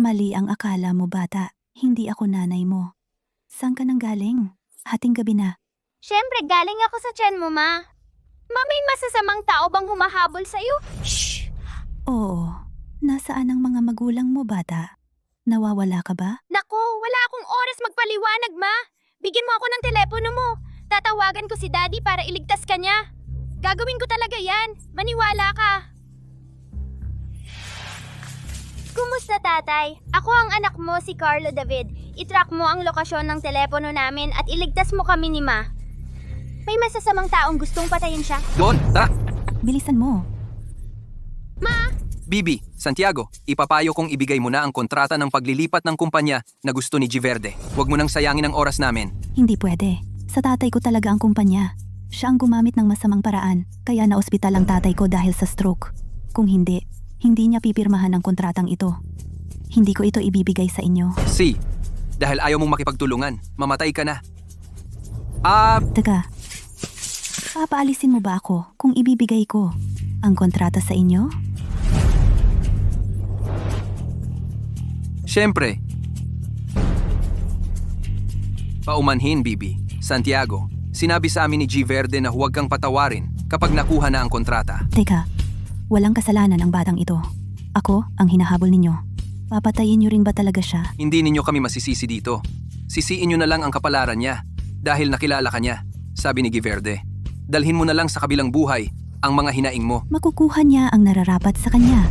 Mali ang akala mo, bata. Hindi ako nanay mo. Saan ka nang galing? Hating gabi na. Siyempre, galing ako sa tiyan mo, ma. Ma, may masasamang tao bang humahabol sa'yo? Shh! Oo. Nasaan ang mga magulang mo, bata? Nawawala ka ba? Nako, wala akong oras magpaliwanag, ma. Bigyan mo ako ng telepono mo. Tatawagan ko si Daddy para iligtas ka niya. Gagawin ko talaga yan. Maniwala ka. Kumusta, tatay? Ako ang anak mo, si Carlo David. I-track mo ang lokasyon ng telepono namin at iligtas mo kami ni Ma. May masasamang taong gustong patayin siya. Doon, tara! Bilisan mo. Ma! Bibi, Santiago, ipapayo kong ibigay mo na ang kontrata ng paglilipat ng kumpanya na gusto ni G. Verde. Huwag mo nang sayangin ang oras namin. Hindi pwede. Sa tatay ko talaga ang kumpanya. Siya ang gumamit ng masamang paraan, kaya na-ospital ang tatay ko dahil sa stroke. Kung hindi niya pipirmahan ang kontratang ito. Hindi ko ito ibibigay sa inyo. Si, dahil ayaw mong makipagtulungan, mamatay ka na. Teka, papaalisin mo ba ako kung ibibigay ko ang kontrata sa inyo? Siyempre. Paumanhin, Bibi. Santiago, sinabi sa amin ni G. Verde na huwag kang patawarin kapag nakuha na ang kontrata. Teka, walang kasalanan ang batang ito. Ako ang hinahabol ninyo. Papatayin niyo rin ba talaga siya? Hindi ninyo kami masisisi dito. Sisiin nyo na lang ang kapalaran niya dahil nakilala ka niya, sabi ni G. Verde. Dalhin mo na lang sa kabilang buhay ang mga hinaing mo. Makukuha niya ang nararapat sa kanya.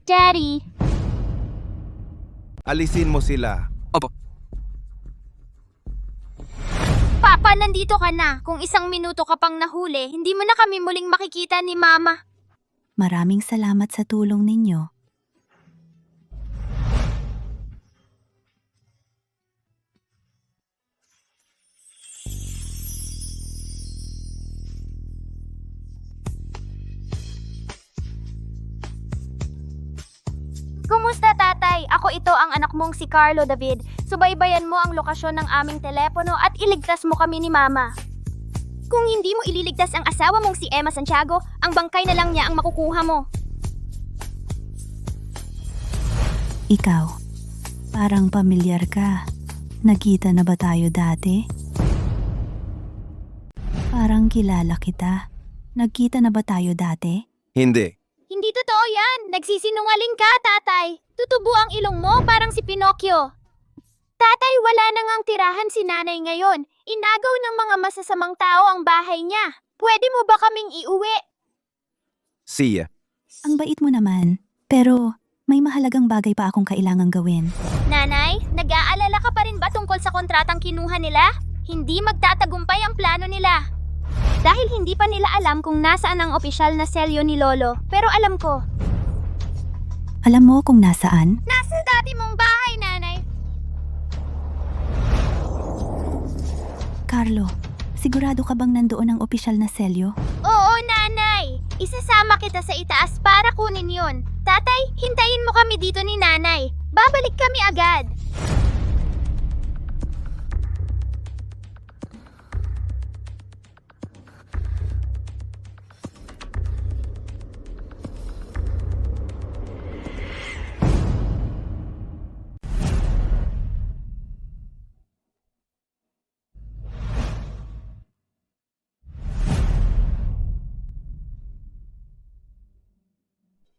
Daddy! Alisin mo sila. Opo, Papa, nandito ka na. Kung isang minuto ka pang nahuli, hindi mo na kami muling makikita ni Mama. Maraming salamat sa tulong ninyo. Kumusta, tatay? Ako ito ang anak mong si Carlo David. Subaybayan mo ang lokasyon ng aming telepono at iligtas mo kami ni Mama. Kung hindi mo ililigtas ang asawa mong si Emma Santiago, ang bangkay na lang niya ang makukuha mo. Ikaw, parang pamilyar ka. Nagkita na ba tayo dati? Parang kilala kita. Nagkita na ba tayo dati? Hindi. Hindi totoo yan. Nagsisinungaling ka, tatay. Tutubo ang ilong mo parang si Pinocchio. Tatay, wala na ngang tirahan si nanay ngayon. Inagaw ng mga masasamang tao ang bahay niya. Pwede mo ba kaming iuwi? Siya. Ang bait mo naman. Pero may mahalagang bagay pa akong kailangang gawin. Nanay, nag-aalala ka pa rin ba tungkol sa kontratang kinuha nila? Hindi magtatagumpay ang plano nila. Dahil hindi pa nila alam kung nasaan ang opisyal na selyo ni Lolo. Pero alam ko. Alam mo kung nasaan? Nasa dati mong bahay, nanay. Carlo, sigurado ka bang nandoon ang opisyal na selyo? Oo, nanay. Isasama kita sa itaas para kunin yun. Tatay, hintayin mo kami dito ni nanay. Babalik kami agad.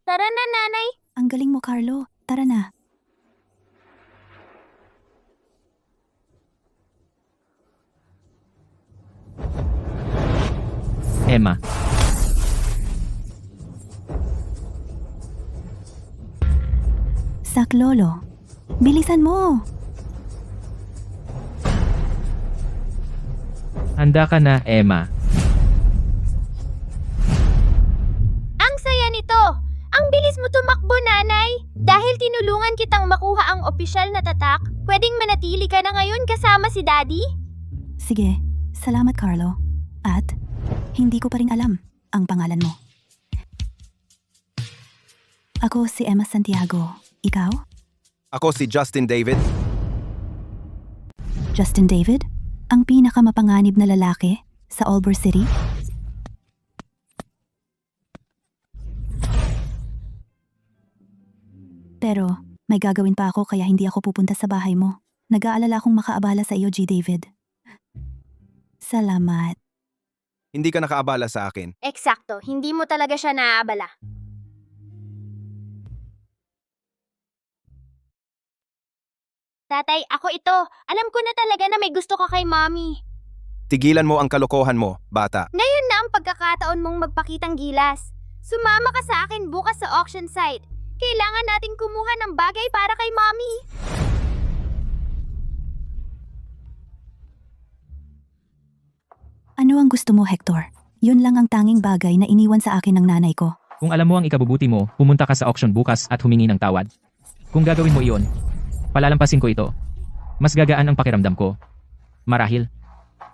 Tara na, nanay. Ang galing mo, Carlo. Tara na. Emma, Sak, Lolo. Bilisan mo. handa ka na, Emma. Ang saya nito. Ang bilis mo tumakbo, nanay. Dahil tinulungan kitang makuha ang opisyal na tatak, pwedeng manatili ka na ngayon kasama si Daddy? Sige, salamat, Carlo. At hindi ko pa rin alam ang pangalan mo. Ako si Emma Santiago. Ikaw? Ako si Justin David. Justin David? Ang pinakamapanganib na lalaki sa Ybor City? Pero may gagawin pa ako kaya hindi ako pupunta sa bahay mo. Nag-aalala akong makaabala sa iyo, G. David. Salamat. Hindi ka nakaabala sa akin. Eksakto, hindi mo talaga siya naaabala. Tatay, ako ito. Alam ko na talaga na may gusto ka kay mommy. Tigilan mo ang kalokohan mo, bata. Ngayon na ang pagkakataon mong magpakitang gilas. Sumama ka sa akin bukas sa auction site. Kailangan nating kumuha ng bagay para kay mommy. Ano ang gusto mo, Hector? Yun lang ang tanging bagay na iniwan sa akin ng nanay ko. Kung alam mo ang ikabubuti mo, pumunta ka sa auction bukas at humingi ng tawad. Kung gagawin mo iyon, palalampasin ko ito. Mas gagaan ang pakiramdam ko. Marahil,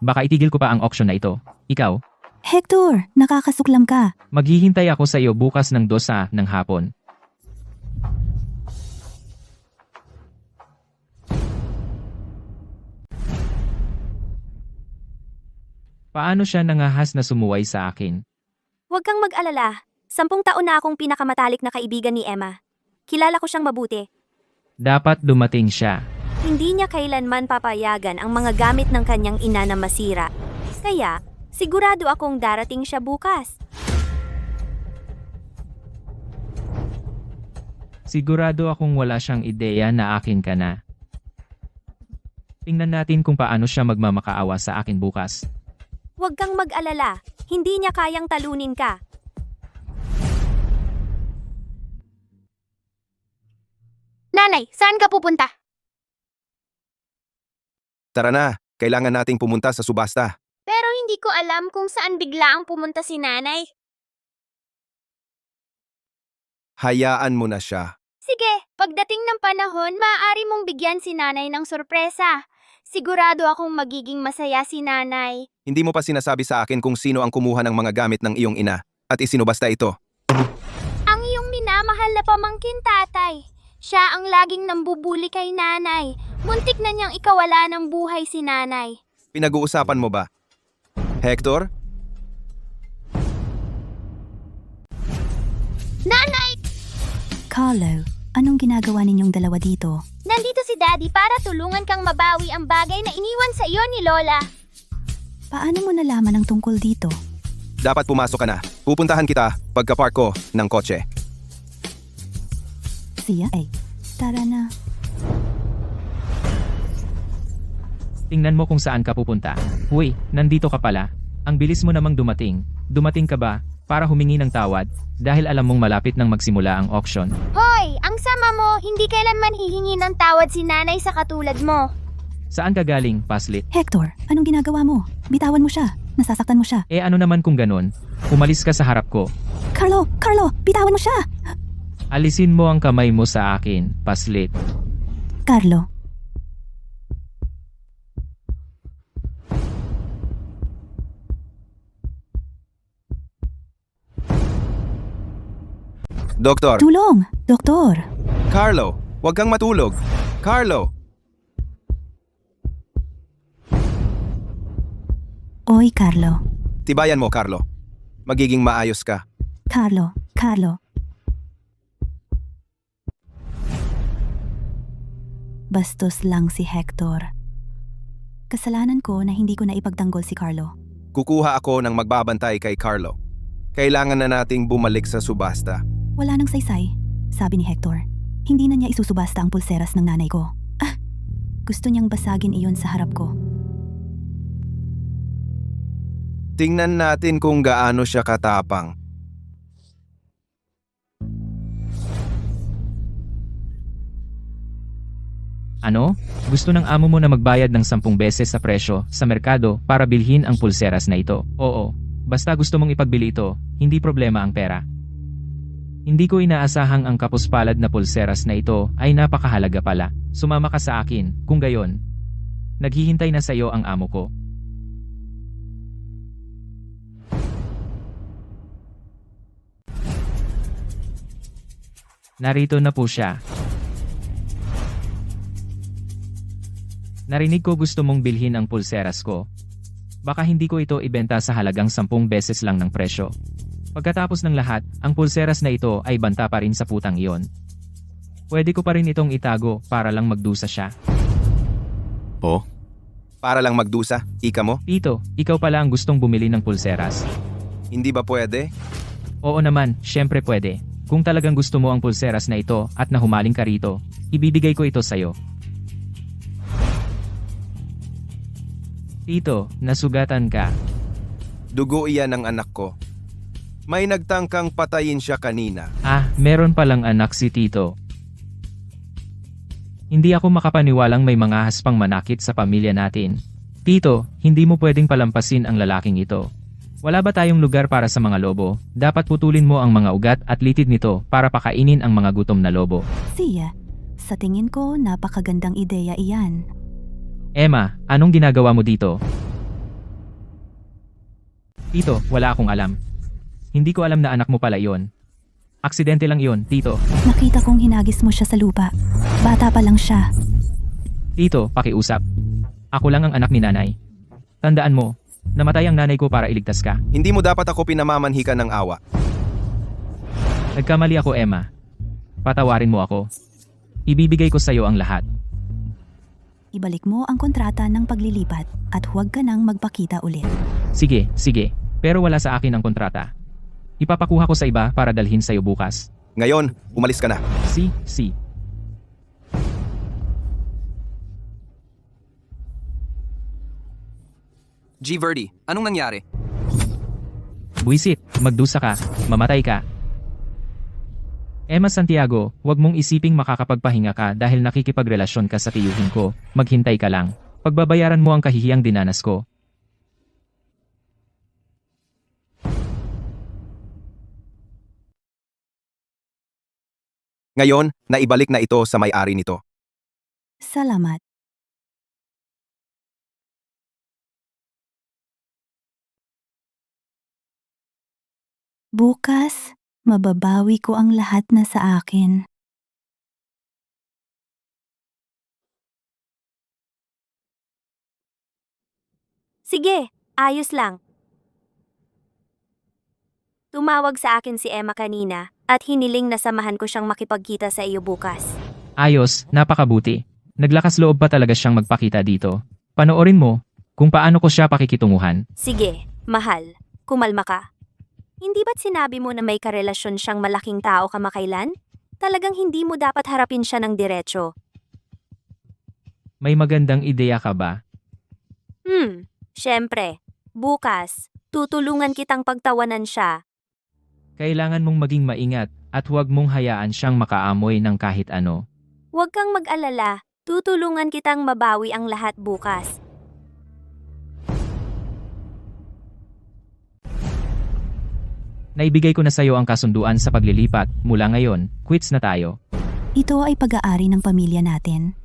baka itigil ko pa ang auction na ito. Ikaw, Hector, nakakasuklam ka. maghihintay ako sa iyo bukas ng 2 ng hapon. Paano siya nangahas na sumuway sa akin? Huwag kang mag-alala. 10 taon na akong pinakamatalik na kaibigan ni Emma. Kilala ko siyang mabuti. Dapat dumating siya. Hindi niya kailanman papayagan ang mga gamit ng kanyang ina na masira. Kaya, sigurado akong darating siya bukas. Sigurado akong wala siyang ideya na akin ka na. Tingnan natin kung paano siya magmamakaawa sa akin bukas. Huwag kang mag-alala. Hindi niya kayang talunin ka. Nanay, saan ka pupunta? Tara na, kailangan nating pumunta sa subasta. Pero hindi ko alam kung saan biglaang pumunta si nanay. Hayaan mo na siya. Sige, pagdating ng panahon, maaari mong bigyan si nanay ng sorpresa. Sigurado akong magiging masaya si nanay. Hindi mo pa sinasabi sa akin kung sino ang kumuha ng mga gamit ng iyong ina at isinubasta ito. Ang iyong minamahal na pamangkin, tatay. Siya ang laging nambubuli kay nanay. Muntik na niyang ikawala ng buhay si nanay. Pinag-uusapan mo ba? Hector? Nanay! Carlo, anong ginagawa ninyong dalawa dito? Nandito si Daddy para tulungan kang mabawi ang bagay na iniwan sa iyo ni Lola. Paano mo nalaman ang tungkol dito? Dapat pumasok ka na. Pupuntahan kita pagka-park ko ng kotse. Siya? Ay, tara na. Tingnan mo kung saan ka pupunta. Uy, nandito ka pala. Ang bilis mo namang dumating. Dumating ka ba para humingi ng tawad dahil alam mong malapit nang magsimula ang auction? Hoy, ang sama mo, hindi kailanman hihingi ng tawad si nanay sa katulad mo. Saan ka galing, Paslit? Hector, anong ginagawa mo? Bitawan mo siya. Nasasaktan mo siya. Eh ano naman kung ganun? Umalis ka sa harap ko. Carlo, bitawan mo siya! Alisin mo ang kamay mo sa akin, Paslit. Carlo, Doktor! tulong! Doktor! Carlo! Huwag kang matulog! Carlo! Oy, Carlo. Tibayan mo, Carlo. Magiging maayos ka. Carlo. Bastos lang si Hector. Kasalanan ko na hindi ko na ipagtanggol si Carlo. Kukuha ako ng magbabantay kay Carlo. Kailangan na nating bumalik sa subasta. Wala nang saysay, sabi ni Hector. Hindi na niya isusubasta ang pulseras ng nanay ko. Gusto niyang basagin iyon sa harap ko. Tingnan natin kung gaano siya katapang. Ano? Gusto ng amo mo na magbayad ng 10 beses sa presyo sa merkado para bilhin ang pulseras na ito? Oo. Basta gusto mong ipagbili ito, hindi problema ang pera. Hindi ko inaasahang ang kapuspalad na pulseras na ito ay napakahalaga pala. Sumama ka sa akin, kung gayon. Naghihintay na sa iyo ang amo ko. Narito na po siya. Narinig ko gusto mong bilhin ang pulseras ko. Baka hindi ko ito ibenta sa halagang 10 beses lang ng presyo. Pagkatapos ng lahat, ang pulseras na ito ay banta pa rin sa putang iyon. Pwede ko pa rin itong itago para lang magdusa siya. Oh? Para lang magdusa, ika mo? Tito, ikaw pala ang gustong bumili ng pulseras. Hindi ba pwede? Oo naman, syempre pwede. Kung talagang gusto mo ang pulseras na ito at nahumaling ka rito, ibibigay ko ito sa'yo. Tito, nasugatan ka. Dugo iyan ng anak ko. May nagtangkang patayin siya kanina. Ah, meron palang anak si Tito. Hindi ako makapaniwalang may mga haspang manakit sa pamilya natin. Tito, hindi mo pwedeng palampasin ang lalaking ito. Wala ba tayong lugar para sa mga lobo? Dapat putulin mo ang mga ugat at litid nito para pakainin ang mga gutom na lobo. Sia, sa tingin ko napakagandang ideya iyan. Emma, anong ginagawa mo dito? Tito, wala akong alam. Hindi ko alam na anak mo pala iyon. Aksidente lang iyon, Tito. Nakita kong hinagis mo siya sa lupa. Bata pa lang siya. Tito, pakiusap. Ako lang ang anak ni nanay. Tandaan mo, namatay ang nanay ko para iligtas ka. Hindi mo dapat ako pinamamanhikan ng awa. Nagkamali ako, Emma. Patawarin mo ako. Ibibigay ko sa iyo ang lahat. Ibalik mo ang kontrata ng paglilipat at huwag ka nang magpakita ulit. Sige, sige. Pero wala sa akin ang kontrata. Ipapakuha ko sa iba para dalhin sa iyo bukas. Ngayon, umalis ka na. Si. G. Verdi, anong nangyari? Buisit, magdusa ka, mamatay ka. Emma Santiago, huwag mong isiping makakapagpahinga ka dahil nakikipagrelasyon ka sa tiyuhin ko. Maghintay ka lang. Pagbabayaran mo ang kahihiyang dinanas ko. Ngayon, naibalik na ito sa may-ari nito. Salamat. Bukas, mababawi ko ang lahat na sa akin. Sige, ayos lang. Tumawag sa akin si Emma kanina at hiniling na samahan ko siyang makipagkita sa iyo bukas. Ayos, napakabuti. Naglakas loob pa talaga siyang magpakita dito. Panoorin mo kung paano ko siya pakikitunguhan. Sige, mahal, kumalma ka. Hindi ba't sinabi mo na may karelasyon siyang malaking tao kamakailan? Talagang hindi mo dapat harapin siya ng diretso. May magandang ideya ka ba? Syempre. Bukas, tutulungan kitang pagtawanan siya. Kailangan mong maging maingat at huwag mong hayaan siyang makaamoy ng kahit ano. Huwag kang mag-alala, tutulungan kitang mabawi ang lahat bukas. Naibigay ko na sa iyo ang kasunduan sa paglilipat. Mula ngayon, quits na tayo. Ito ay pag-aari ng pamilya natin.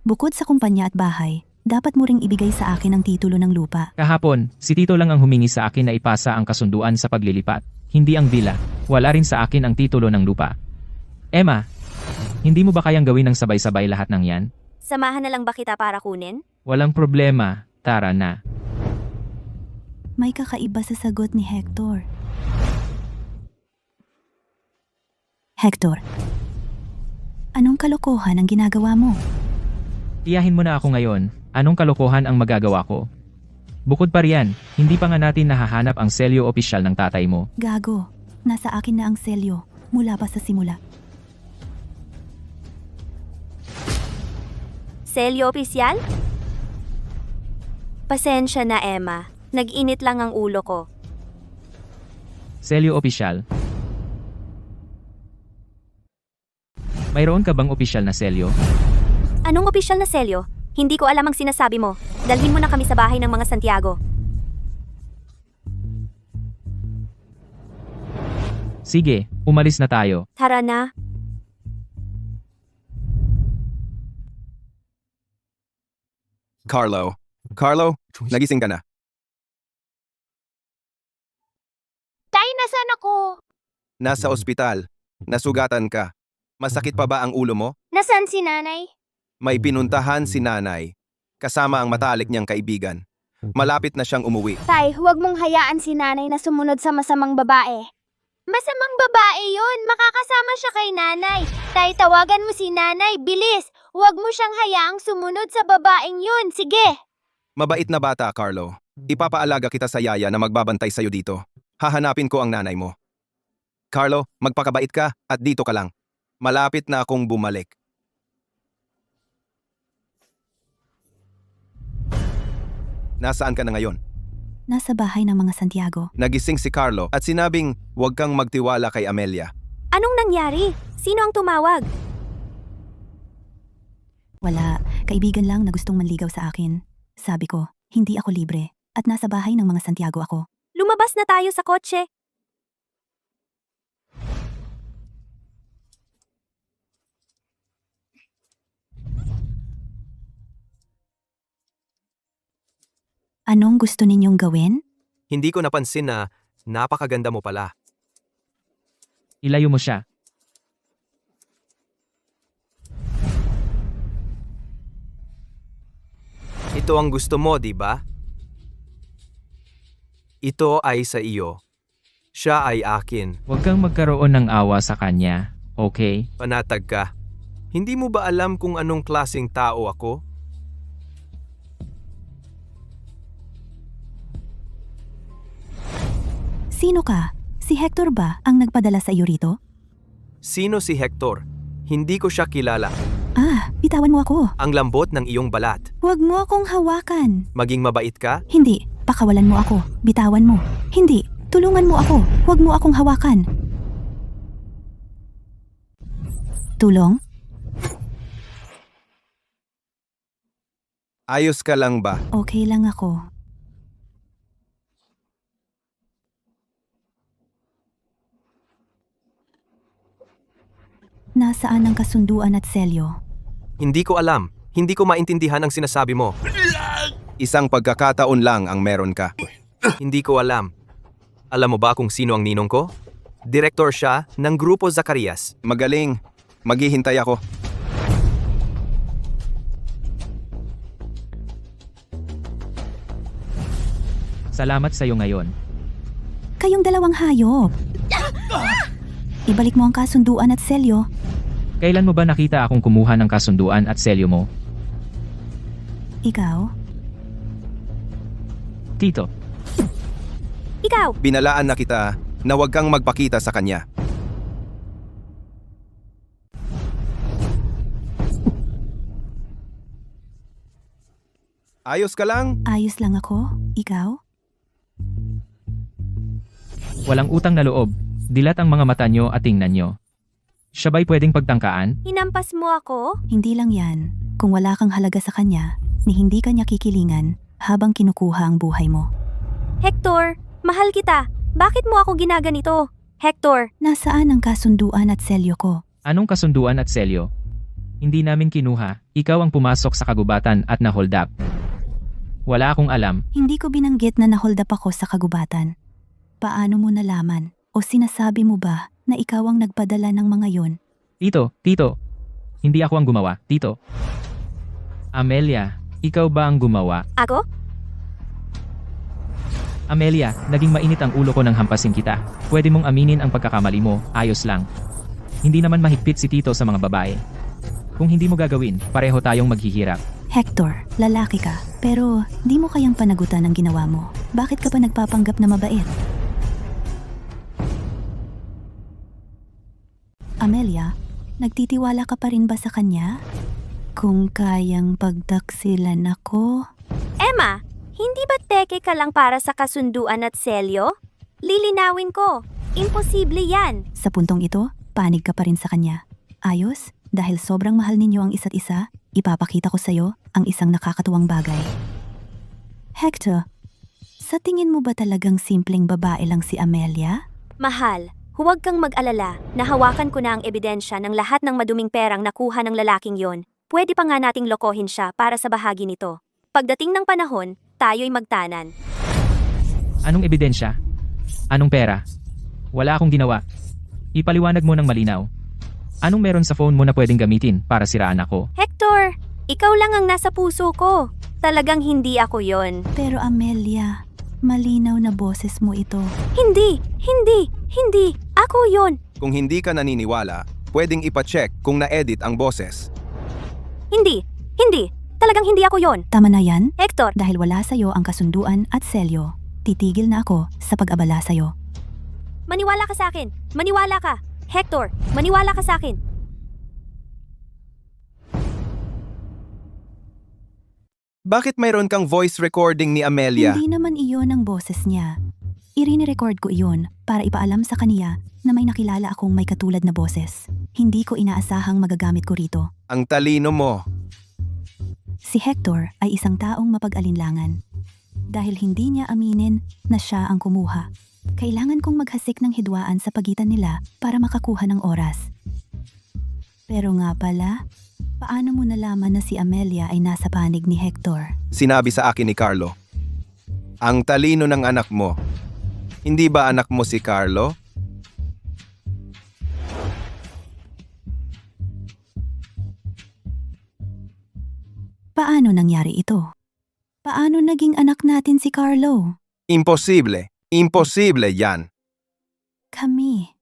Bukod sa kumpanya at bahay, dapat mo ring ibigay sa akin ang titulo ng lupa. Kahapon, si Tito lang ang humingi sa akin na ipasa ang kasunduan sa paglilipat. Hindi ang villa. Wala rin sa akin ang titulo ng lupa. Emma, hindi mo ba kayang gawin ng sabay-sabay lahat ng yan? Samahan na lang ba kita para kunin? Walang problema. Tara na. May kakaiba sa sagot ni Hector. Hector, anong kalokohan ang ginagawa mo? Tiyahin mo na ako ngayon. Anong kalokohan ang magagawa ko? Bukod pa riyan, hindi pa nga natin nahahanap ang selyo opisyal ng tatay mo. Gago, nasa akin na ang selyo mula pa sa simula. Selyo opisyal? Pasensya na, Emma. Nag-init lang ang ulo ko. Selyo opisyal. Mayroon ka bang opisyal na selyo? Anong opisyal na selyo? Hindi ko alam ang sinasabi mo. Dalhin mo na kami sa bahay ng mga Santiago. Sige, umalis na tayo. Tara na. Carlo, nagising ka na. Tay, nasaan ako? Nasa ospital. Nasugatan ka. Masakit pa ba ang ulo mo? Nasaan si nanay? May pinuntahan si nanay, kasama ang matalik niyang kaibigan. Malapit na siyang umuwi. Tay, huwag mong hayaan si nanay na sumunod sa masamang babae. Masamang babae yon, makakasama siya kay nanay. Tay, tawagan mo si nanay, bilis. Huwag mo siyang hayaang sumunod sa babaeng yun, sige. Mabait na bata, Carlo. Ipapaalaga kita sa yaya na magbabantay sa'yo dito. Hahanapin ko ang nanay mo. Carlo, magpakabait ka at dito ka lang. Malapit na akong bumalik. Nasaan ka na ngayon? Nasa bahay ng mga Santiago. Nagising si Carlo at sinabing huwag kang magtiwala kay Amelia. Anong nangyari? Sino ang tumawag? Wala, kaibigan lang na gustong manligaw sa akin. Sabi ko, hindi ako libre at nasa bahay ng mga Santiago ako. Lumabas na tayo sa kotse. Anong gusto ninyong gawin? Hindi ko napansin na napakaganda mo pala. Ilayo mo siya. Ito ang gusto mo, di ba? Ito ay sa iyo. Siya ay akin. Huwag kang magkaroon ng awa sa kanya, okay? Panatag ka. Hindi mo ba alam kung anong klaseng tao ako? Sino ka? Si Hector ba ang nagpadala sa iyo rito? Sino si Hector? Hindi ko siya kilala. Ah, bitawan mo ako. Ang lambot ng iyong balat. Huwag mo akong hawakan. Maging mabait ka? Hindi, pakawalan mo ako. Bitawan mo. Hindi, tulungan mo ako. Huwag mo akong hawakan. Tulong? Ayos ka lang ba? Okay lang ako. Nasaan ang kasunduan at selyo? Hindi ko alam. Hindi ko maintindihan ang sinasabi mo. Isang pagkakataon lang ang meron ka. Hindi ko alam. Alam mo ba kung sino ang ninong ko? Direktor siya ng Grupo Zacarias. Magaling. Maghihintay ako. Salamat sa'yo ngayon. Kayong dalawang hayop. Ibalik mo ang kasunduan at selyo. Kailan mo ba nakita akong kumuha ng kasunduan at selyo mo? Ikaw? Tito, Ikaw, Binalaan na kita na huwag kang magpakita sa kanya. Ayos ka lang? Ayos lang ako. Ikaw? walang utang na loob. Dilat ang mga mata nyo at tingnan nyo. Siya ba'y pwedeng pagtangkaan? hinampas mo ako? Hindi lang yan. Kung wala kang halaga sa kanya, ni hindi kanya kikilingan habang kinukuha ang buhay mo. Hector, mahal kita. Bakit mo ako ginaganito? Hector, Nasaan ang kasunduan at selyo ko? Anong kasunduan at selyo? Hindi namin kinuha. Ikaw ang pumasok sa kagubatan at na-hold up. Wala akong alam. Hindi ko binanggit na nahold up ako sa kagubatan. Paano mo nalaman? O sinasabi mo ba na ikaw ang nagpadala ng mga yon? Tito, hindi ako ang gumawa. Tito. Amelia, ikaw ba ang gumawa? ako? Amelia, naging mainit ang ulo ko nang hampasin kita. Pwede mong aminin ang pagkakamali mo, ayos lang. Hindi naman mahigpit si Tito sa mga babae. Kung hindi mo gagawin, pareho tayong maghihirap. Hector, lalaki ka. Pero di mo kayang panagutan ang ginawa mo. Bakit ka pa nagpapanggap na mabait? Amelia, nagtitiwala ka pa rin ba sa kanya? Kung kayang pagdaksilan ako? Emma, hindi ba teke ka lang para sa kasunduan at selyo? Lilinawin ko. Imposible yan. Sa puntong ito, panig ka pa rin sa kanya. Ayos? Dahil sobrang mahal ninyo ang isa't isa, ipapakita ko sa'yo ang isang nakakatuwang bagay. Hector, sa tingin mo ba talagang simpleng babae lang si Amelia? Mahal, huwag kang mag-alala. Nahawakan ko na ang ebidensya ng lahat ng maduming perang nakuha ng lalaking yon. Pwede pa nga nating lokohin siya para sa bahagi nito. Pagdating ng panahon, tayo'y magtanan. Anong ebidensya? Anong pera? Wala akong ginawa. Ipaliwanag mo ng malinaw. Anong meron sa phone mo na pwedeng gamitin para siraan ako? Hector, ikaw lang ang nasa puso ko. Talagang hindi ako yon. Pero Amelia, malinaw na boses mo ito. Hindi! Ako yon. Kung hindi ka naniniwala, pwedeng ipacheck kung na-edit ang boses. Hindi! Talagang hindi ako yon. Tama na yan? Hector, Dahil wala sa'yo ang kasunduan at selyo, titigil na ako sa pag-abala sa'yo. maniwala ka sa akin. Maniwala ka. Hector, maniwala ka sa akin. Bakit mayroon kang voice recording ni Amelia? Hindi naman iyon ang boses niya. Irini-record ko iyon para ipaalam sa kaniya na may nakilala akong may katulad na boses. Hindi ko inaasahang magagamit ko rito. Ang talino mo. Si Hector ay isang taong mapag-alinlangan. Dahil hindi niya aminin na siya ang kumuha. Kailangan kong maghasik ng hidwaan sa pagitan nila para makakuha ng oras. Pero nga pala, paano mo nalaman na si Amelia ay nasa panig ni Hector? Sinabi sa akin ni Carlo. Ang talino ng anak mo. Hindi ba anak mo si Carlo? Paano nangyari ito? Paano naging anak natin si Carlo? Imposible. Imposible yan. Kami.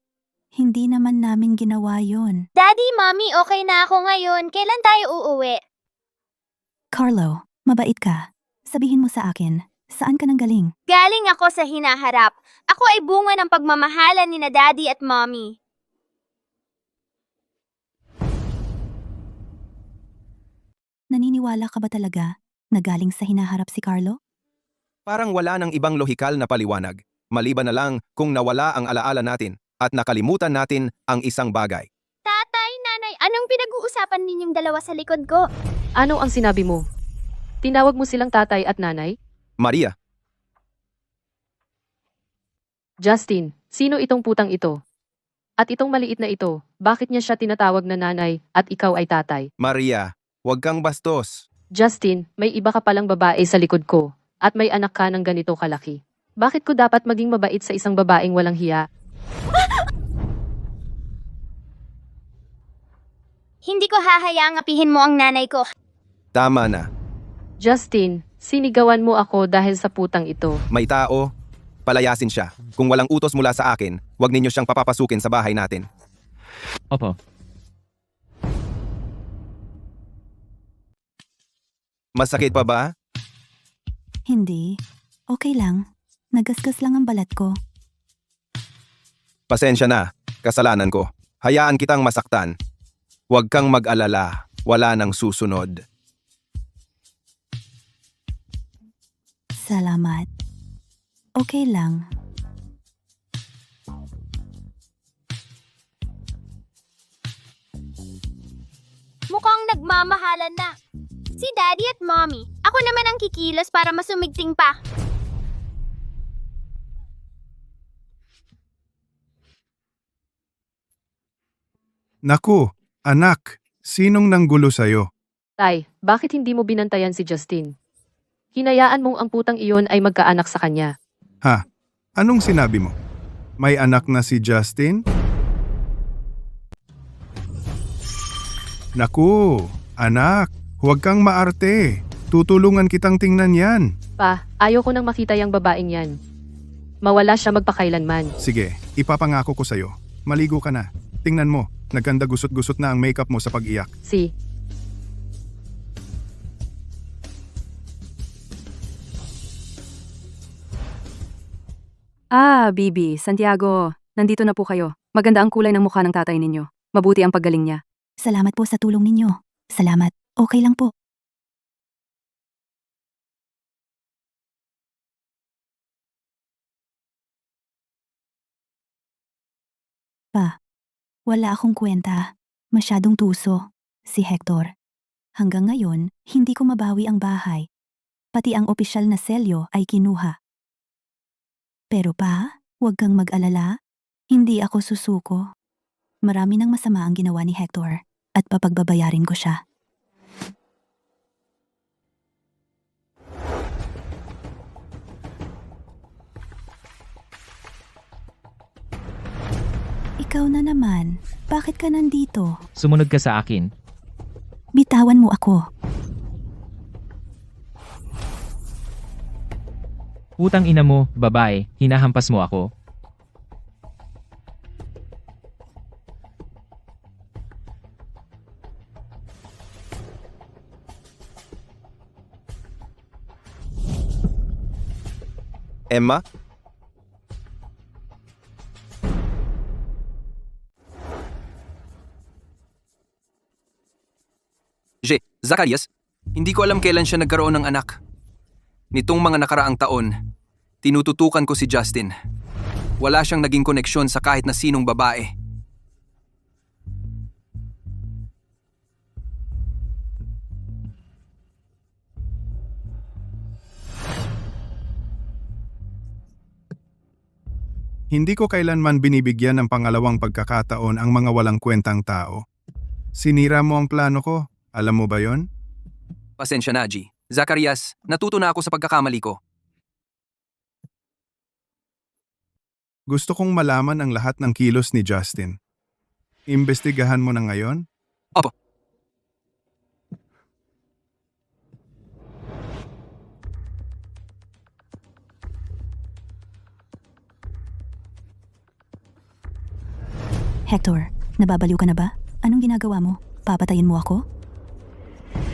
Hindi naman namin ginawa yon. Daddy, Mommy, okay na ako ngayon. Kailan tayo uuwi? Carlo, mabait ka. Sabihin mo sa akin, saan ka nang galing? Galing ako sa hinaharap. Ako ay bunga ng pagmamahalan ni na Daddy at Mommy. Naniniwala ka ba talaga na galing sa hinaharap si Carlo? Parang wala ng ibang lohikal na paliwanag. Maliban na lang kung nawala ang alaala natin at nakalimutan natin ang isang bagay. Tatay, Nanay, anong pinag-uusapan ninyong dalawa sa likod ko? Ano ang sinabi mo? Tinawag mo silang tatay at nanay? Maria, Justin, sino itong putang ito? At itong maliit na ito, bakit niya siya tinatawag na nanay at ikaw ay tatay? Maria, huwag kang bastos. Justin, may iba ka palang babae sa likod ko at may anak ka ng ganito kalaki. Bakit ko dapat maging mabait sa isang babaeng walang hiya? Hindi ko hahayaang apihin mo ang nanay ko. Tama na. Justin, sinigawan mo ako dahil sa putang ito. May tao, palayasin siya. Kung walang utos mula sa akin, huwag ninyo siyang papapasukin sa bahay natin. Opo. Masakit pa ba? Hindi. Okay lang. Nagasgas lang ang balat ko. Pasensya na, kasalanan ko. Hayaan kitang masaktan. Huwag kang mag-alala, wala nang susunod. Salamat. Okay lang. Mukhang nagmamahalan na. Si Daddy at Mommy. Ako naman ang kikilos para masumigting pa. Naku, anak, sinong nanggulo sa'yo? Tay, bakit hindi mo binantayan si Justin? Hinayaan mong ang putang iyon ay magkaanak sa kanya. Ha? Anong sinabi mo? May anak na si Justin? Naku, anak, huwag kang maarte. Tutulungan kitang tingnan yan. Pa, ayaw ko nang makita yung babaeng yan. Mawala siya magpakailanman. Sige, ipapangako ko sa'yo. Maligo ka na. Tingnan mo, nagkanda gusot-gusot na ang makeup mo sa pag-iyak. Si, Bibi, Santiago, nandito na po kayo. Maganda ang kulay ng mukha ng tatay ninyo. Mabuti ang paggaling niya. Salamat po sa tulong ninyo. Salamat. Okay lang po. Pa, wala akong kwenta. Masyadong tuso. Si Hector. Hanggang ngayon, hindi ko mabawi ang bahay. Pati ang opisyal na selyo ay kinuha. Pero pa, huwag kang mag-alala. Hindi ako susuko. Marami ng masama ang ginawa ni Hector at papagbabayarin ko siya. Ikaw na naman. Bakit ka nandito? Sumunod ka sa akin. Bitawan mo ako. Putang ina mo, babae, hinahampas mo ako. Emma? Zacarias, hindi ko alam kailan siya nagkaroon ng anak. Nitong mga nakaraang taon, tinututukan ko si Justin. Wala siyang naging koneksyon sa kahit na sinong babae. Hindi ko kailanman binibigyan ng pangalawang pagkakataon ang mga walang kwentang tao. Sinira mo ang plano ko. Alam mo ba yon? Pasensya na, G. Zacarias, natuto na ako sa pagkakamali ko. Gusto kong malaman ang lahat ng kilos ni Justin. Imbestigahan mo na ngayon? Opo. Hector, nababaliw ka na ba? Anong ginagawa mo? Papatayin mo ako?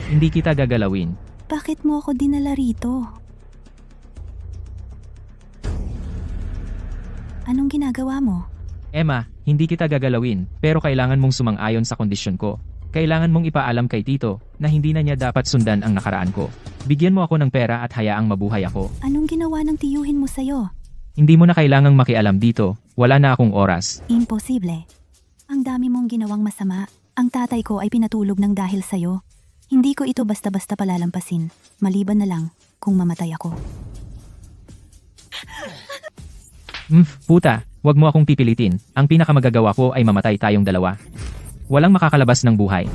Hindi kita gagalawin. Bakit mo ako dinala rito? Anong ginagawa mo? Emma, hindi kita gagalawin, pero kailangan mong sumang-ayon sa kondisyon ko. Kailangan mong ipaalam kay Tito na hindi na niya dapat sundan ang nakaraan ko. Bigyan mo ako ng pera at hayaang mabuhay ako. Anong ginawa ng tiyuhin mo sa'yo? Hindi mo na kailangang makialam dito. Wala na akong oras. Imposible. Ang dami mong ginawang masama. Ang tatay ko ay pinatulog ng dahil sa'yo. Hindi ko ito basta-basta palalampasin. Maliban na lang kung mamatay ako. Puta, wag mo akong pipilitin. Ang pinakamagagawa ko ay mamatay tayong dalawa. Walang makakalabas ng buhay.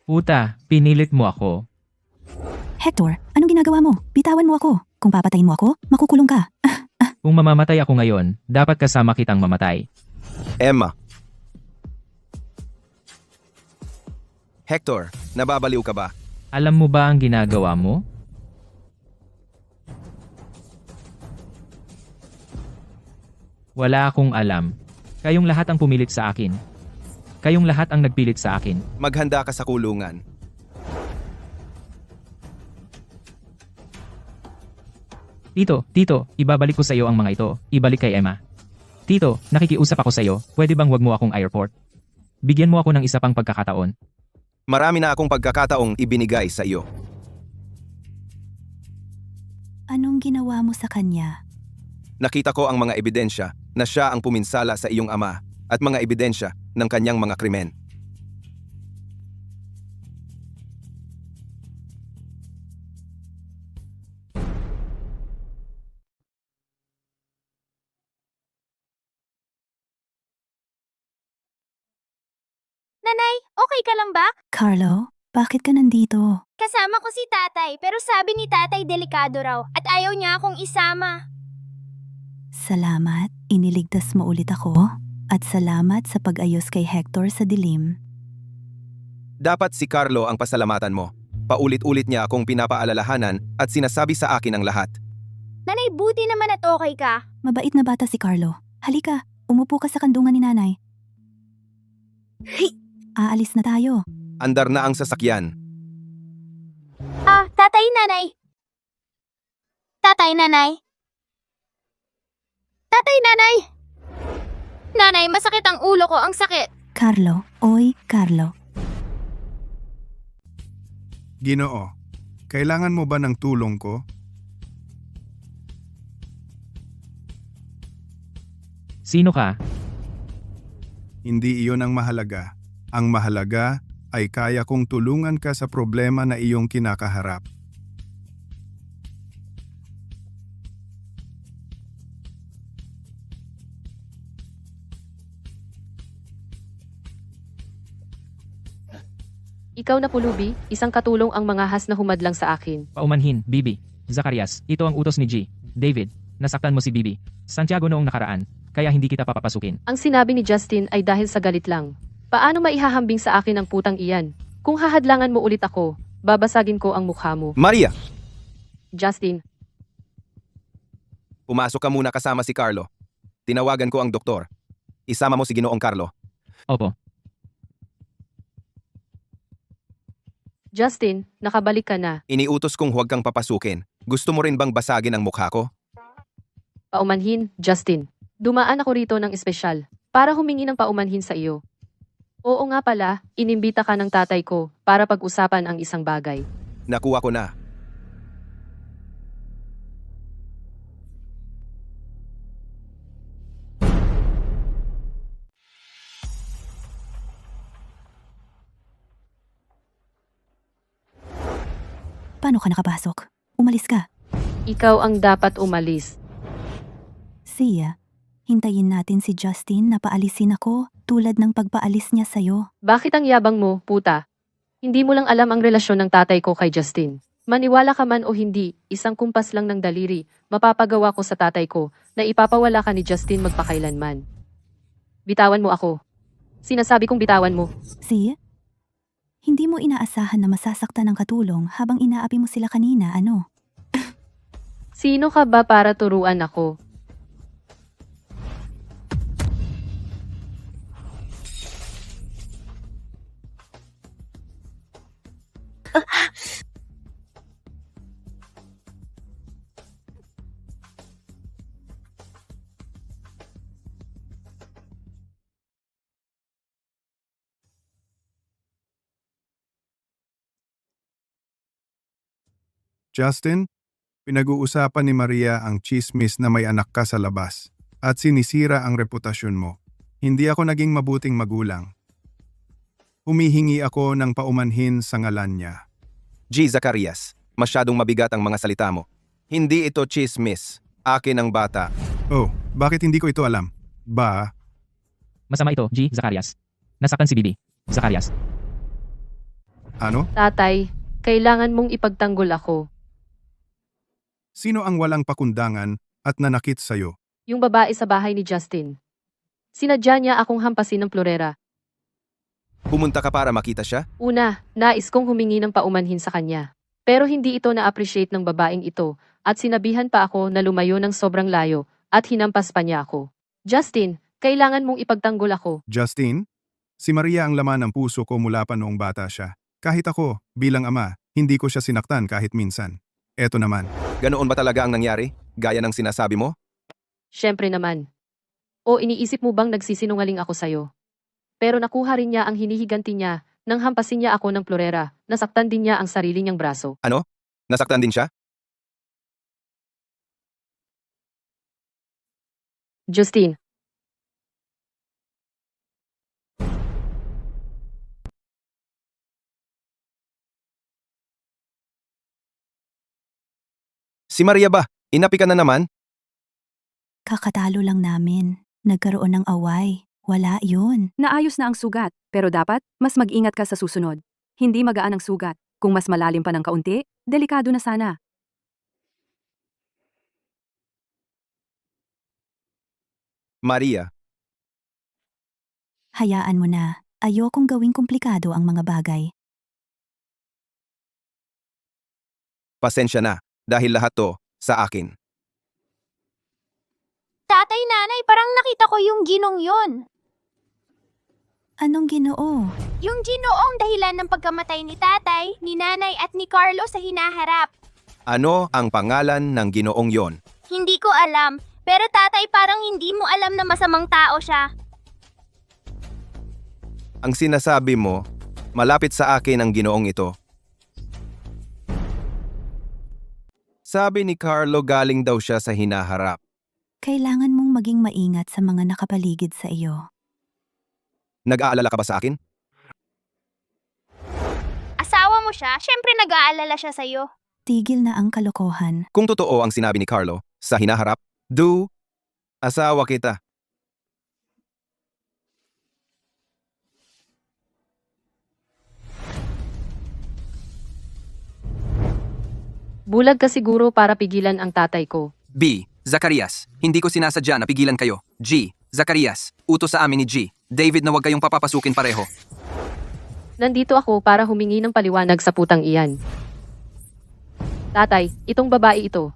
Puta, pinilit mo ako. Hector, anong ginagawa mo? Bitawan mo ako. Kung papatayin mo ako, makukulong ka. Kung mamamatay ako ngayon, dapat kasama kitang mamatay. Emma. Hector, nababaliw ka ba? Alam mo ba ang ginagawa mo? Wala akong alam. Kayong lahat ang pumilit sa akin. Kayong lahat ang nagpilit sa akin. Maghanda ka sa kulungan. Tito, ibabalik ko sa iyo ang mga ito. Ibalik kay Emma. Tito, nakikiusap ako sa iyo. Pwede bang wag mo akong airport? Bigyan mo ako ng isa pang pagkakataon. Marami na akong pagkakataong ibinigay sa iyo. Anong ginawa mo sa kanya? Nakita ko ang mga ebidensya na siya ang puminsala sa iyong ama at mga ebidensya ng kanyang mga krimen. Nanay, okay ka lang ba? Carlo, bakit ka nandito? Kasama ko si tatay, pero sabi ni tatay delikado raw at ayaw niya akong isama. Salamat, iniligtas mo ulit ako. At salamat sa pag-ayos kay Hector sa dilim. Dapat si Carlo ang pasalamatan mo. Paulit-ulit niya akong pinapaalalahanan at sinasabi sa akin ang lahat. Nanay, buti naman at okay ka. Mabait na bata si Carlo. Halika, umupo ka sa kandungan ni nanay. Aalis na tayo. Andar na ang sasakyan. Tatay, nanay. Tatay, nanay. Tatay, nanay. Nanay, masakit ang ulo ko, ang sakit. Carlo, oy, Carlo. Ginoo, kailangan mo ba ng tulong ko? Sino ka? Hindi iyon ang mahalaga. Ang mahalaga ay kaya kong tulungan ka sa problema na iyong kinakaharap. Ikaw na pulubi, isang katulong ang mga has na humadlang sa akin. Paumanhin, Bibi. Zacarias, ito ang utos ni G. David, Nasaktan mo si Bibi, Santiago noong nakaraan, kaya hindi kita papapasukin. Ang sinabi ni Justin ay dahil sa galit lang. Paano maihahambing sa akin ang putang iyan? Kung hahadlangan mo ulit ako, babasagin ko ang mukha mo. Maria, Justin, pumasok ka muna kasama si Carlo. Tinawagan ko ang doktor. Isama mo si Ginoong Carlo. Opo. Justin, nakabalik ka na. Iniutos kong huwag kang papasukin. Gusto mo rin bang basagin ang mukha ko? Paumanhin, Justin. Dumaan ako rito ng espesyal para humingi ng paumanhin sa iyo. Oo nga pala, inimbita ka ng tatay ko para pag-usapan ang isang bagay. Nakuha ko na. Paano ka nakapasok? Umalis ka. Ikaw ang dapat umalis. Sia, hintayin natin si Justin na paalisin ako tulad ng pagpaalis niya sa'yo. Bakit ang yabang mo, puta? Hindi mo lang alam ang relasyon ng tatay ko kay Justin. Maniwala ka man o hindi, isang kumpas lang ng daliri, mapapagawa ko sa tatay ko na ipapawala ka ni Justin magpakailanman. Bitawan mo ako. Sinasabi kong bitawan mo. Sia, hindi mo inaasahan na masasaktan ng katulong habang inaapi mo sila kanina, ano? Sino ka ba para turuan ako? Justin, pinag-uusapan ni Maria ang chismis na may anak ka sa labas at sinisira ang reputasyon mo. Hindi ako naging mabuting magulang. Humihingi ako ng paumanhin sa ngalan niya. G. Zacarias, masyadong mabigat ang mga salita mo. Hindi ito chismis. Akin ang bata. Oh, bakit hindi ko ito alam? Ba, Masama ito, G. Zacarias. Nasaktan si Bibi, Zacarias. ano? Tatay, kailangan mong ipagtanggol ako. Sino ang walang pakundangan at nanakit sa'yo? Yung babae sa bahay ni Justin. Sinadya niya akong hampasin ng florera. Pumunta ka para makita siya? Una, nais kong humingi ng paumanhin sa kanya. Pero hindi ito na-appreciate ng babaeng ito at sinabihan pa ako na lumayo ng sobrang layo at hinampas pa niya ako. Justin, kailangan mong ipagtanggol ako. Justin, si Maria ang laman ng puso ko mula pa noong bata siya. Kahit ako, bilang ama, hindi ko siya sinaktan kahit minsan. Eto naman. Ganoon ba talaga ang nangyari? Gaya ng sinasabi mo? Siyempre naman. O iniisip mo bang nagsisinungaling ako sa'yo? Pero nakuha rin niya ang hinihiganti niya nang hampasin niya ako ng florera. Nasaktan din niya ang sarili niyang braso. Ano? Nasaktan din siya? Justine, Si Maria ba? Inapi ka na naman? Kakatalo lang namin. Nagkaroon ng away. Wala yun. Naayos na ang sugat, pero dapat mas mag-ingat ka sa susunod. Hindi magaan ang sugat. Kung mas malalim pa ng kaunti, delikado na sana. Maria, Hayaan mo na. Ayokong gawing komplikado ang mga bagay. pasensya na. Dahil lahat to, sa akin. Tatay, nanay, parang nakita ko yung ginong yun. Anong Ginoo? Yung ginoong dahilan ng pagkamatay ni tatay, ni nanay at ni Carlo sa hinaharap. Ano ang pangalan ng ginoong yon? Hindi ko alam, pero tatay parang hindi mo alam na masamang tao siya. Ang sinasabi mo, malapit sa akin ang ginoong ito. Sabi ni Carlo galing daw siya sa hinaharap. Kailangan mong maging maingat sa mga nakapaligid sa iyo. Nag-aalala ka ba sa akin? Asawa mo siya, syempre nag-aalala siya sa'yo. Tigil na ang kalokohan. Kung totoo ang sinabi ni Carlo, sa hinaharap, asawa kita. bulag ka siguro para pigilan ang tatay ko. B. Zacarias, hindi ko sinasadya na pigilan kayo. G. Zacarias, utos sa amin ni G. David na huwag kayong papapasukin pareho. Nandito ako para humingi ng paliwanag sa putang iyan. Tatay, itong babae ito.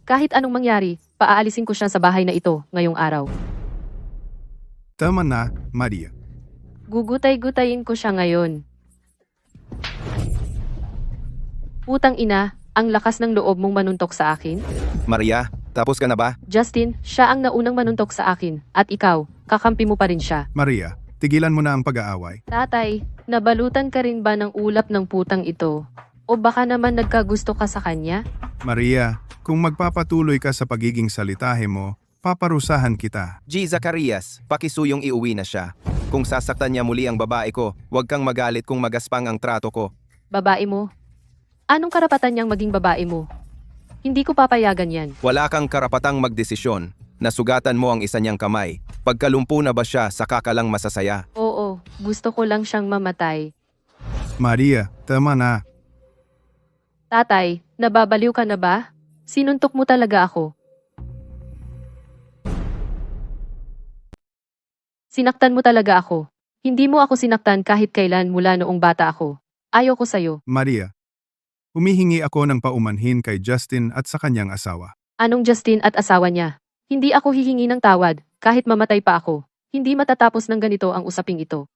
Kahit anong mangyari, paaalisin ko siya sa bahay na ito ngayong araw. Tama na, Maria. Gugutay-gutayin ko siya ngayon. Putang ina, ang lakas ng loob mong manuntok sa akin. Maria, tapos ka na ba? Justin, siya ang naunang manuntok sa akin. At ikaw, kakampi mo pa rin siya. Maria, tigilan mo na ang pag-aaway. Tatay, nabalutan ka rin ba ng ulap ng putang ito? O baka naman nagkagusto ka sa kanya? Maria, kung magpapatuloy ka sa pagiging salitahe mo, paparusahan kita. G. Zacarias, pakisuyong iuwi na siya. Kung sasaktan niya muli ang babae ko, huwag kang magalit kung magaspang ang trato ko. Babae mo? Anong karapatan niyang maging babae mo? Hindi ko papayagan yan. Wala kang karapatang magdesisyon. Nasugatan mo ang isa niyang kamay. Pagkalumpo na ba siya, saka ka lang masasaya. Oo, gusto ko lang siyang mamatay. Maria, tama na. Tatay, nababaliw ka na ba? Sinuntok mo talaga ako. Sinaktan mo talaga ako. Hindi mo ako sinaktan kahit kailan mula noong bata ako. Ayoko sa'yo. Maria, humihingi ako ng paumanhin kay Justin at sa kanyang asawa. Anong Justin at asawa niya? Hindi ako hihingi ng tawad, kahit mamatay pa ako. Hindi matatapos ng ganito ang usaping ito.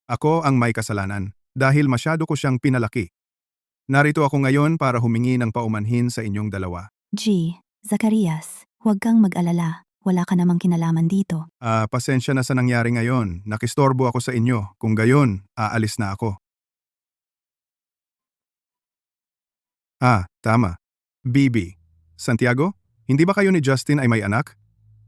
Ako ang may kasalanan dahil masyado ko siyang pinalaki. Narito ako ngayon para humingi ng paumanhin sa inyong dalawa. G. Zacarias, huwag kang mag-alala. Wala ka namang kinalaman dito. Pasensya na sa nangyari ngayon. Nakistorbo ako sa inyo. Kung gayon, aalis na ako. Tama. Bibi. Santiago, hindi ba kayo ni Justin ay may anak?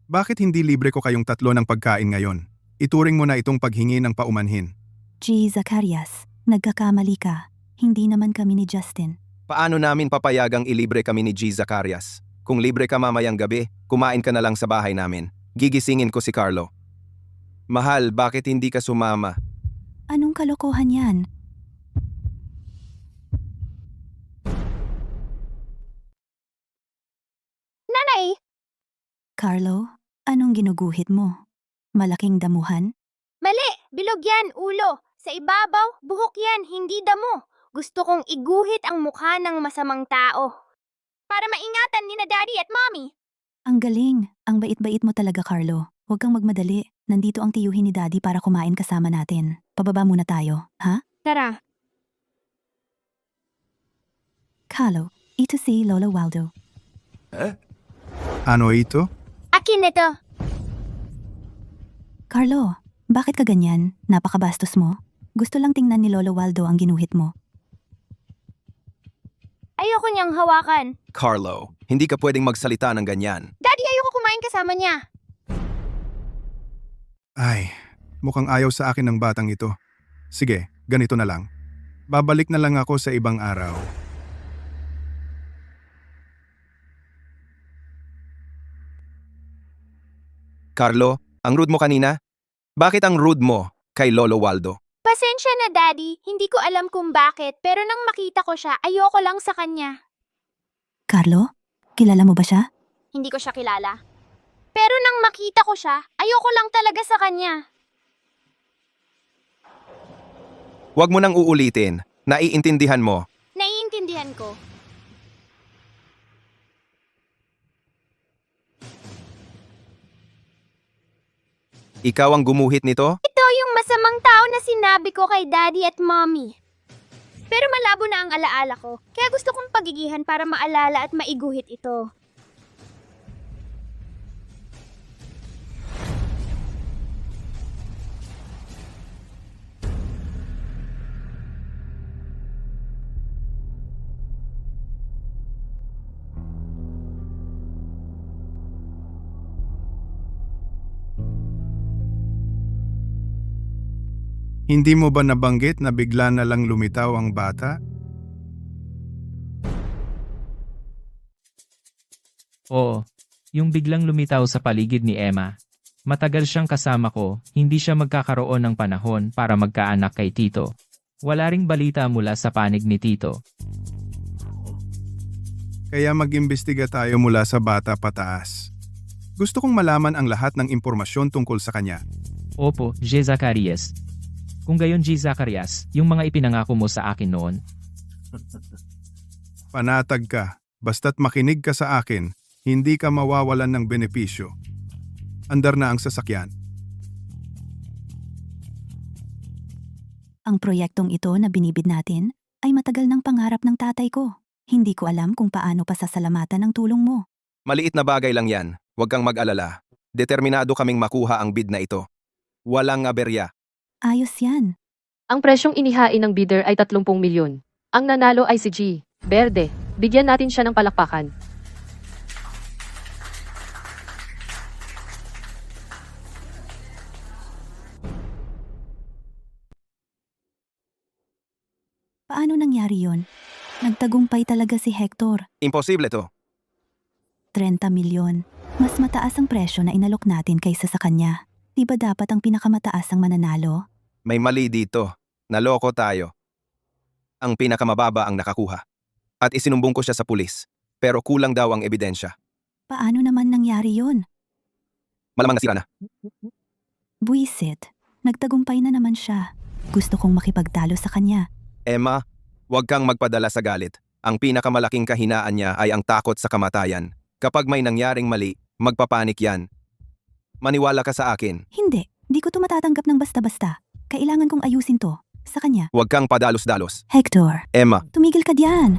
Bakit hindi libre ko kayong tatlo ng pagkain ngayon? Ituring mo na itong paghingi ng paumanhin. G. Zacarias, nagkakamali ka. Hindi naman kami ni Justin. Paano namin papayagang ilibre kami ni G. Zacarias? Kung libre ka mamayang gabi, kumain ka na lang sa bahay namin. Gigisingin ko si Carlo. Mahal, bakit hindi ka sumama? Anong kalokohan yan? Nanay, Carlo, anong ginuguhit mo? Malaking damuhan? mali. Bilog yan, ulo. Sa ibabaw, buhok yan, hindi damo. Gusto kong iguhit ang mukha ng masamang tao. Para maingatan ni na Daddy at Mommy. Ang galing. Ang bait-bait mo talaga, Carlo. Huwag kang magmadali. Nandito ang tiyuhin ni Daddy para kumain kasama natin. Pababa muna tayo, ha? Tara. Carlo, ito si Lola Waldo. Ano ito? Akin ito. Carlo, bakit ka ganyan? Napakabastos mo. Gusto lang tingnan ni Lolo Waldo ang ginuhit mo. Ayoko niyang hawakan. Carlo, hindi ka pwedeng magsalita ng ganyan. Daddy, ayoko kumain kasama niya. Ay, mukhang ayaw sa akin ng batang ito. Sige, ganito na lang. Babalik na lang ako sa ibang araw. Carlo, ang rude mo kanina? Bakit ang rude mo kay Lolo Waldo? Pasensya na, Daddy. Hindi ko alam kung bakit, pero nang makita ko siya, ayoko lang sa kanya. Carlo, kilala mo ba siya? Hindi ko siya kilala. Pero nang makita ko siya, ayoko lang talaga sa kanya. Huwag mo nang uulitin. Naiintindihan mo. Naiintindihan ko. Ikaw ang gumuhit nito? Ito yung masamang tao na sinabi ko kay Daddy at Mommy. Pero malabo na ang alaala ko, kaya gusto kong pagigihan para maalala at maiguhit ito. Hindi mo ba nabanggit na bigla na lang lumitaw ang bata? Oo, yung biglang lumitaw sa paligid ni Emma. Matagal siyang kasama ko, hindi siya magkakaroon ng panahon para magkaanak kay Tito. Wala ring balita mula sa panig ni Tito. Kaya mag-imbestiga tayo mula sa bata pataas. Gusto kong malaman ang lahat ng impormasyon tungkol sa kanya. Opo, G. Zacarias. Kung gayon G. Zacarias, yung mga ipinangako mo sa akin noon, Panatag ka, basta't makinig ka sa akin, hindi ka mawawalan ng benepisyo. Andar na ang sasakyan. Ang proyektong ito na binibid natin ay matagal ng pangarap ng tatay ko. Hindi ko alam kung paano pasasalamatan ng tulong mo. Maliit na bagay lang yan. Huwag kang mag-alala. Determinado kaming makuha ang bid na ito. Walang aberya. Ayos yan. Ang presyong inihain ng bidder ay 30 milyon. Ang nanalo ay si G. Verde. Bigyan natin siya ng palakpakan. Paano nangyari yon? Nagtagumpay talaga si Hector. Imposible to. 30 milyon. Mas mataas ang presyo na inalok natin kaysa sa kanya. Di ba dapat ang pinakamataas ang mananalo? May mali dito. Naloko tayo. Ang pinakamababa ang nakakuha. At isinumbong ko siya sa pulis. Pero kulang daw ang ebidensya. Paano naman nangyari yon? Malamang nasira na. Buisit. Nagtagumpay na naman siya. Gusto kong makipagtalo sa kanya. Emma, huwag kang magpadala sa galit. Ang pinakamalaking kahinaan niya ay ang takot sa kamatayan. Kapag may nangyaring mali, magpapanik yan. Maniwala ka sa akin. Hindi. Di ko to matatanggap ng basta-basta. Kailangan kong ayusin to. Sa kanya. Huwag kang padalos-dalos. Hector, Emma, tumigil ka diyan.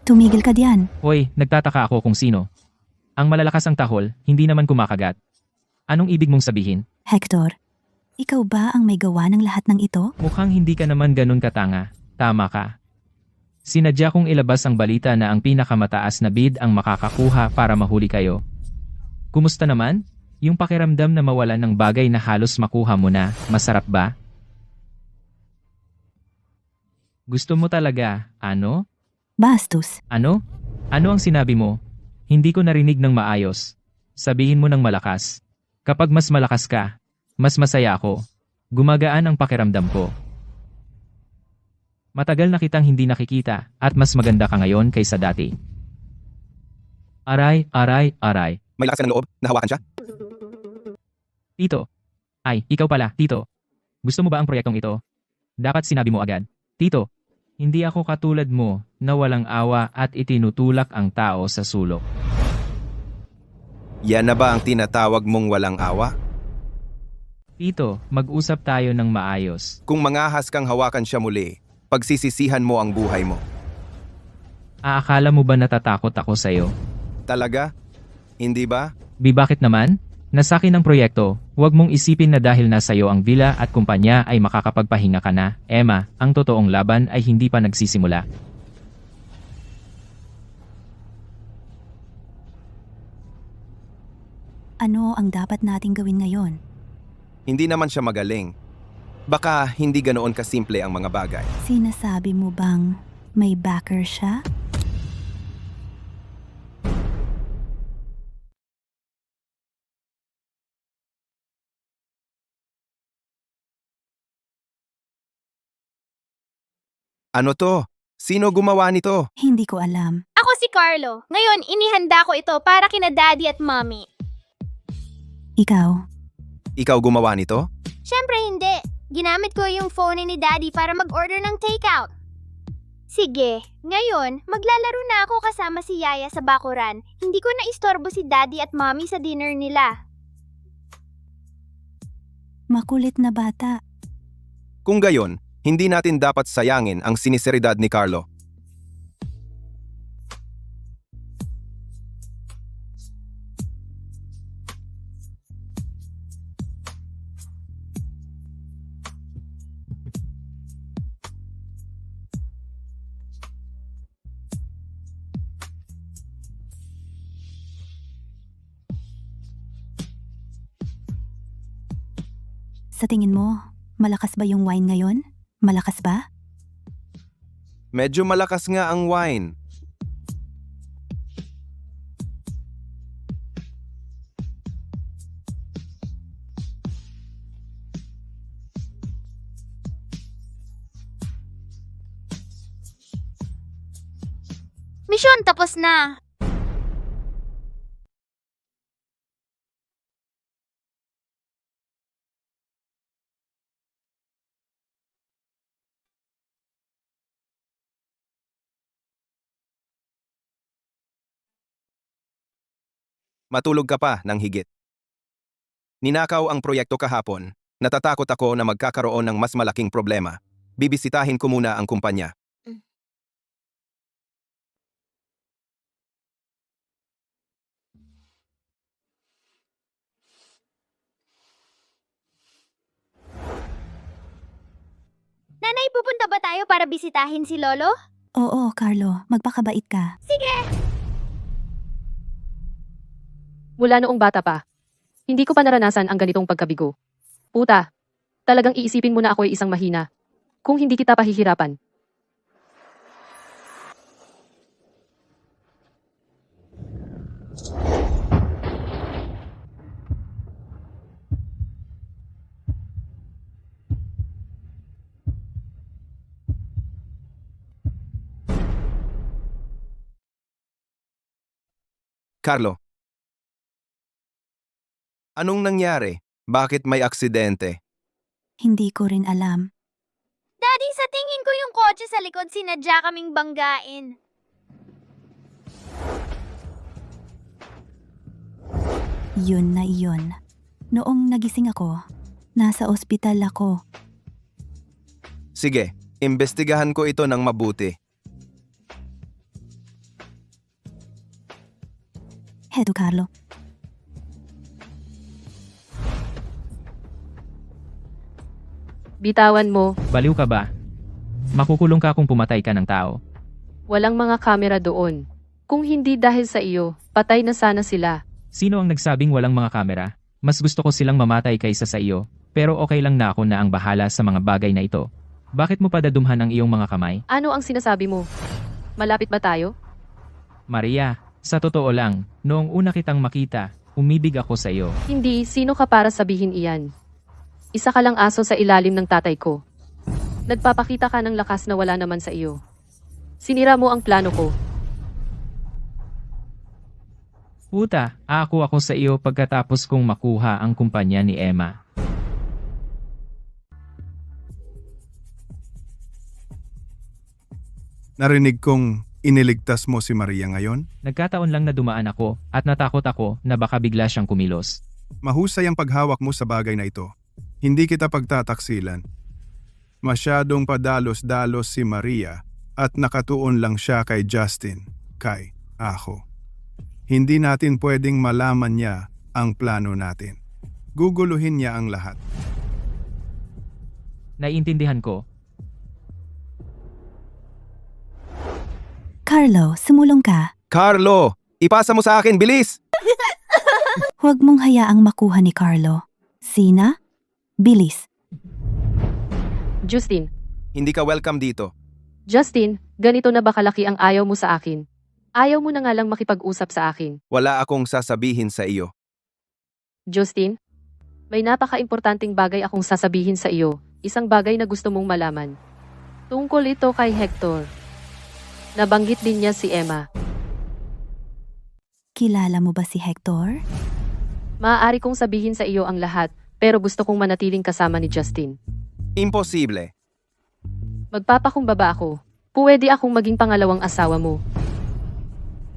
Tumigil ka diyan. hoy, nagtataka ako kung sino. Ang malalakas ang tahol, hindi naman kumakagat. Anong ibig mong sabihin? Hector, ikaw ba ang may gawa ng lahat ng ito? Mukhang hindi ka naman ganun katanga. Tama ka. Sinadya kong ilabas ang balita na ang pinakamataas na bid ang makakakuha para mahuli kayo. Kumusta naman? Yung pakiramdam na mawalan ng bagay na halos makuha mo na, masarap ba? Gusto mo talaga, ano? Bastos. Ano? Ano ang sinabi mo? Hindi ko narinig ng maayos. Sabihin mo ng malakas. Kapag mas malakas ka, mas masaya ako. Gumagaan ang pakiramdam ko. Matagal na kitang hindi nakikita at mas maganda ka ngayon kaysa dati. Aray, aray, aray. may lakas ka ng loob. Nahawakan siya. Tito. Ay, ikaw pala, Tito. Gusto mo ba ang proyektong ito? Dapat sinabi mo agad. Tito, hindi ako katulad mo na walang awa at itinutulak ang tao sa sulok. Yan na ba ang tinatawag mong walang awa? Tito, mag-usap tayo ng maayos. Kung mangahas kang hawakan siya muli, pagsisisihan mo ang buhay mo. Aakala mo ba natatakot ako sa'yo? Talaga? Hindi ba? Bakit naman? Nasakin ang proyekto, huwag mong isipin na dahil nasa iyo ang villa at kumpanya ay makakapagpahinga ka na. Emma, ang totoong laban ay hindi pa nagsisimula. Ano ang dapat nating gawin ngayon? Hindi naman siya magaling. Baka hindi ganoon kasimple ang mga bagay. Sinasabi mo bang may backer siya? Ano to? Sino gumawa nito? Hindi ko alam. Ako si Carlo. Ngayon, inihanda ko ito para kina daddy at mommy. Ikaw. Ikaw gumawa nito? Syempre hindi. Ginamit ko yung phone ni daddy para mag-order ng takeout. Sige, ngayon, maglalaro na ako kasama si Yaya sa bakuran. Hindi ko na istorbo si daddy at mommy sa dinner nila. Makulit na bata. Kung gayon, hindi natin dapat sayangin ang siniseridad ni Carlo. Sa tingin mo, malakas ba yung wine ngayon? Malakas ba? Medyo malakas nga ang wine. Misyon tapos na. Matulog ka pa ng higit. Ninakaw ang proyekto kahapon. Natatakot ako na magkakaroon ng mas malaking problema. Bibisitahin ko muna ang kumpanya. Nanay, pupunta ba tayo para bisitahin si Lolo? Oo, Carlo, magpakabait ka. Sige! Mula noong bata pa, hindi ko pa naranasan ang ganitong pagkabigo. Puta, talagang iisipin mo na ako ay isang mahina. Kung hindi kita pahihirapan. Carlo. Anong nangyari? Bakit may aksidente? Hindi ko rin alam. Daddy, sa tingin ko yung kotse sa likod sinadya kaming banggain. Yun na iyon. Noong nagising ako, nasa ospital ako. Sige, imbestigahan ko ito ng mabuti. Heto, Carlo. Bitawan mo, Baliw ka ba? Makukulong ka kung pumatay ka ng tao. walang mga kamera doon. Kung hindi dahil sa iyo, patay na sana sila. Sino ang nagsabing walang mga kamera? Mas gusto ko silang mamatay kaysa sa iyo, pero okay lang na ako na ang bahala sa mga bagay na ito. Bakit mo padadumhan ang iyong mga kamay? Ano ang sinasabi mo? Malapit ba tayo? Maria, sa totoo lang, noong una kitang makita, umibig ako sa iyo. Hindi, sino ka para sabihin iyan? Isa ka lang aso sa ilalim ng tatay ko. Nagpapakita ka ng lakas na wala naman sa iyo. Sinira mo ang plano ko. Puta, ako sa iyo pagkatapos kong makuha ang kumpanya ni Emma. Narinig kong iniligtas mo si Maria ngayon? Nagkataon lang na dumaan ako at natakot ako na baka bigla siyang kumilos. Mahusay ang paghawak mo sa bagay na ito. Hindi kita pagtataksilan. Masyadong padalos-dalos si Maria at nakatuon lang siya kay Justin, kay ako. Hindi natin pwedeng malaman niya ang plano natin. Guguluhin niya ang lahat. Naiintindihan ko. Carlo, sumulong ka. Carlo, ipasa mo sa akin, bilis! Huwag mong hayaang makuha ni Carlo. Sina? Bilis. Justin, Hindi ka welcome dito. Justin, ganito na ba kalaki ang ayaw mo sa akin? Ayaw mo na nga lang makipag-usap sa akin. Wala akong sasabihin sa iyo. Justin, may napaka-importanting bagay akong sasabihin sa iyo. Isang bagay na gusto mong malaman. Tungkol ito kay Hector. Nabanggit din niya si Emma. Kilala mo ba si Hector? Maaari kong sabihin sa iyo ang lahat, pero gusto kong manatiling kasama ni Justin. Imposible. Magpapakumbaba ako. Pwede akong maging pangalawang asawa mo.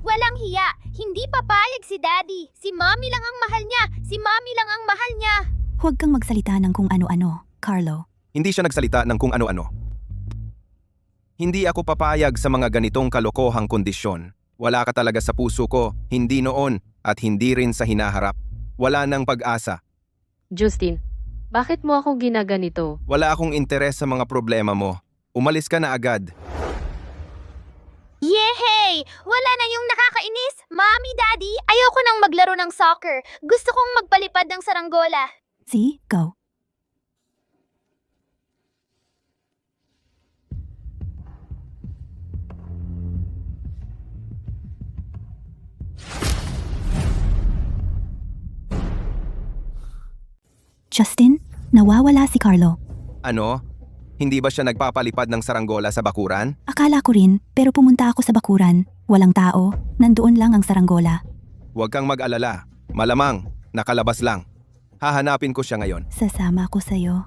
Walang hiya. Hindi papayag si Daddy. Si Mommy lang ang mahal niya. Si Mommy lang ang mahal niya. Huwag kang magsalita ng kung ano-ano, Carlo. Hindi siya nagsalita ng kung ano-ano. Hindi ako papayag sa mga ganitong kalokohang kondisyon. Wala ka talaga sa puso ko, hindi noon, at hindi rin sa hinaharap. Wala nang pag-asa. Justin, bakit mo ako ginaganito? Wala akong interes sa mga problema mo. Umalis ka na agad. Yehey! Wala na yung nakakainis. Mommy, Daddy, ayoko nang maglaro ng soccer. Gusto kong magpalipad ng saranggola. See? Go. Justin, nawawala si Carlo. Ano? Hindi ba siya nagpapalipad ng saranggola sa bakuran? Akala ko rin, pero pumunta ako sa bakuran. Walang tao, nandoon lang ang saranggola. Huwag kang mag-alala. Malamang, nakalabas lang. Hahanapin ko siya ngayon. Sasama ko sa'yo.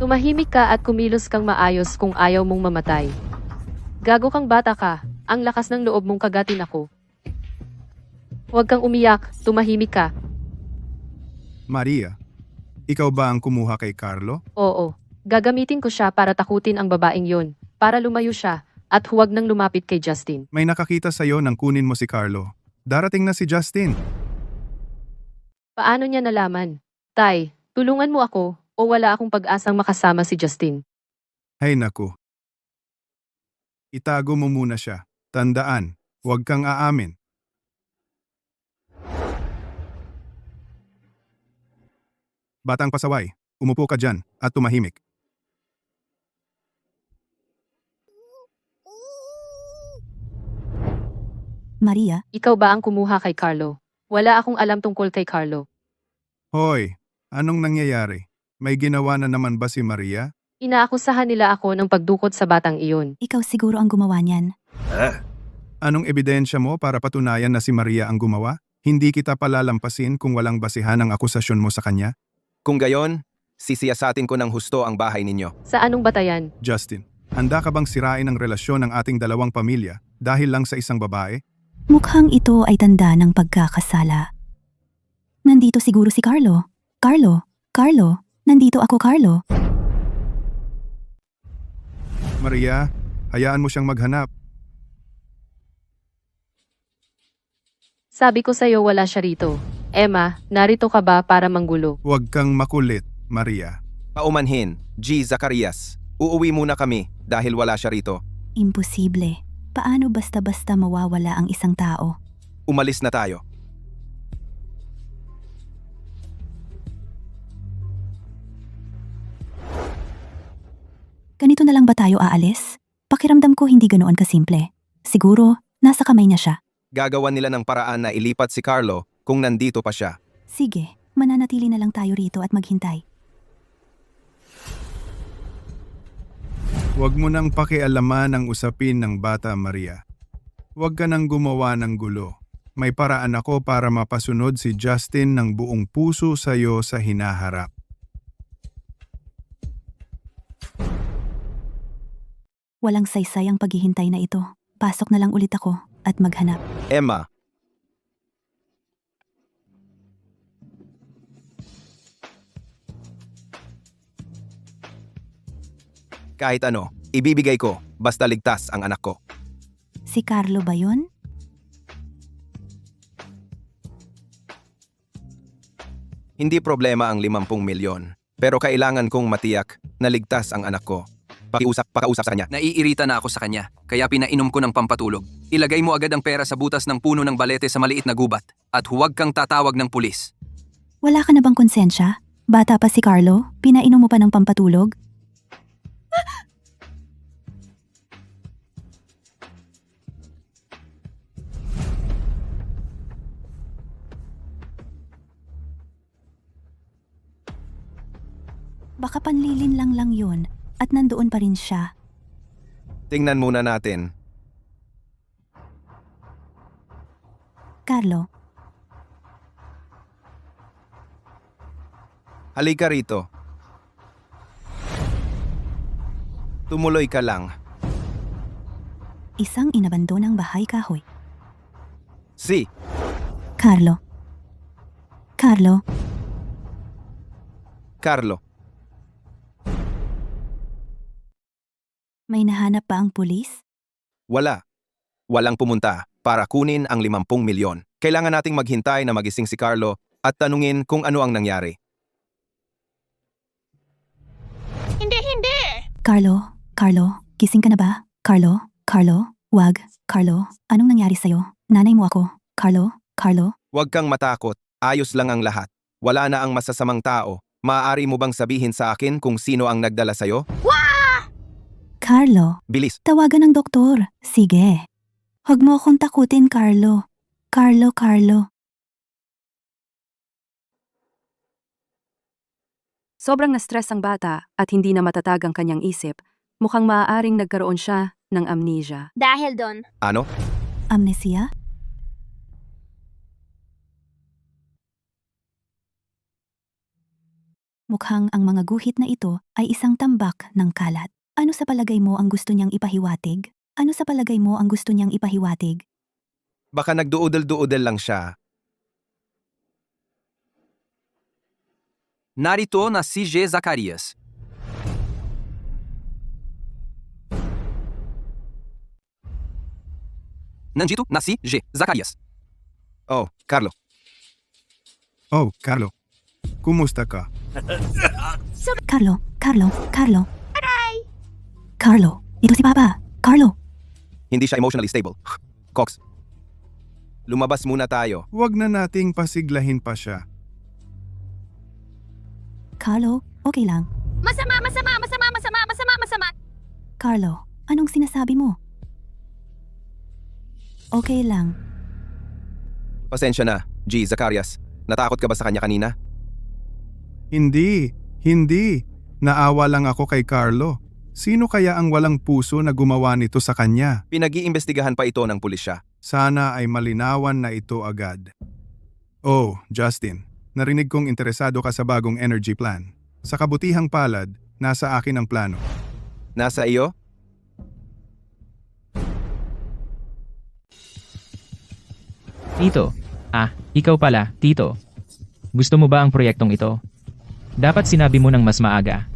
Tumahimik ka at kumilos kang maayos kung ayaw mong mamatay. Gago kang bata ka, ang lakas ng loob mong kagatin ako. Huwag kang umiyak, tumahimik ka. Maria, ikaw ba ang kumuha kay Carlo? Oo, gagamitin ko siya para takutin ang babaeng yon, para lumayo siya, at huwag nang lumapit kay Justin. May nakakita sa'yo nang kunin mo si Carlo. Darating na si Justin. Paano niya nalaman? Tay, tulungan mo ako, o wala akong pag-asang makasama si Justin. Hay naku. Itago mo muna siya. Tandaan, huwag kang aamin. Batang pasaway, umupo ka dyan at tumahimik. Maria, Ikaw ba ang kumuha kay Carlo? Wala akong alam tungkol kay Carlo. Hoy, anong nangyayari? May ginawa na naman ba si Maria? Inaakusahan nila ako ng pagdukot sa batang iyon. ikaw siguro ang gumawa niyan. Anong ebidensya mo para patunayan na si Maria ang gumawa? Hindi kita palalampasin kung walang basihan ang akusasyon mo sa kanya? Kung gayon, sisiyasatin ko ng husto ang bahay ninyo. Sa anong batayan? Justin, handa ka bang sirain ang relasyon ng ating dalawang pamilya dahil lang sa isang babae? Mukhang ito ay tanda ng pagkakasala. Nandito siguro si Carlo. Carlo, nandito ako, Carlo. Maria, hayaan mo siyang maghanap. Sabi ko sa'yo wala siya rito. Emma, narito ka ba para manggulo? Huwag kang makulit, Maria. Paumanhin, G. Zacarias. Uuwi muna kami dahil wala siya rito. Imposible. Paano basta-basta mawawala ang isang tao? Umalis na tayo. Ganito na lang ba tayo aalis? Pakiramdam ko hindi ganoon kasimple. Siguro, nasa kamay niya siya. Gagawan nila ng paraan na ilipat si Carlo kung nandito pa siya. Sige, mananatili na lang tayo rito at maghintay. Huwag mo nang pakialaman ang usapin ng bata, Maria. Huwag ka nang gumawa ng gulo. May paraan ako para mapasunod si Justin ng buong puso sa'yo sa hinaharap. Walang saysay ang paghihintay na ito. Pasok na lang ulit ako at maghanap. Emma, kahit ano, ibibigay ko, basta ligtas ang anak ko. Si Carlo ba yun? Hindi problema ang 50 milyon, pero kailangan kong matiyak na ligtas ang anak ko. Pakausap sa kanya. Naiirita na ako sa kanya, kaya pinainom ko ng pampatulog. Ilagay mo agad ang pera sa butas ng puno ng balete sa maliit na gubat, at huwag kang tatawag ng pulis. Wala ka na bang konsensya? Bata pa si Carlo? Pinainom mo pa ng pampatulog? Baka panlilin lang yun at nandoon pa rin siya. Tingnan muna natin. Carlo, Halika rito. Tumuloy ka lang. isang inabandonang bahay kahoy. Si, Carlo. Carlo. May nahanap pa ang pulis? Wala. Walang pumunta para kunin ang 50 milyon. Kailangan nating maghintay na magising si Carlo at tanungin kung ano ang nangyari. Hindi! Carlo, gising ka na ba? Carlo, wag. Carlo, anong nangyari sa'yo? Nanay mo ako. Carlo. Huwag kang matakot. Ayos lang ang lahat. Wala na ang masasamang tao. Maaari mo bang sabihin sa akin kung sino ang nagdala sa'yo? Carlo, Bilis. tawagan ng doktor. Sige. Huwag mo akong takutin, Carlo. Carlo. Sobrang na-stress ang bata at hindi na matatag ang kanyang isip. Mukhang maaaring nagkaroon siya ng amnesia. Dahil doon, Ano? Amnesia? Mukhang ang mga guhit na ito ay isang tambak ng kalat. Ano sa palagay mo ang gusto niyang ipahiwatig? Ano sa palagay mo ang gusto niyang ipahiwatig? Baka nagduudel-duudel lang siya. Narito na si G. Zacarias. Nandito na si G. Zacarias. Oh, Carlo. Oh, Carlo. Kumusta ka? Carlo, Carlo. Carlo, ito si Papa. Carlo. Hindi siya emotionally stable. Cox. Lumabas muna tayo. Huwag na nating pasiglahin pa siya. Carlo, okay lang. masama. Carlo, anong sinasabi mo? Okay lang. Pasensya na, G. Zacarias. Natakot ka ba sa kanya kanina? Hindi. Naawa lang ako kay Carlo. Sino kaya ang walang puso na gumawa nito sa kanya? Pinag-iimbestigahan pa ito ng pulisya. Sana ay malinawan na ito agad. Oh, Justin. Narinig kong interesado ka sa bagong energy plan. Sa kabutihang palad, nasa akin ang plano. Nasa iyo? Tito. Ikaw pala, Tito. Gusto mo ba ang proyektong ito? Dapat sinabi mo ng mas maaga.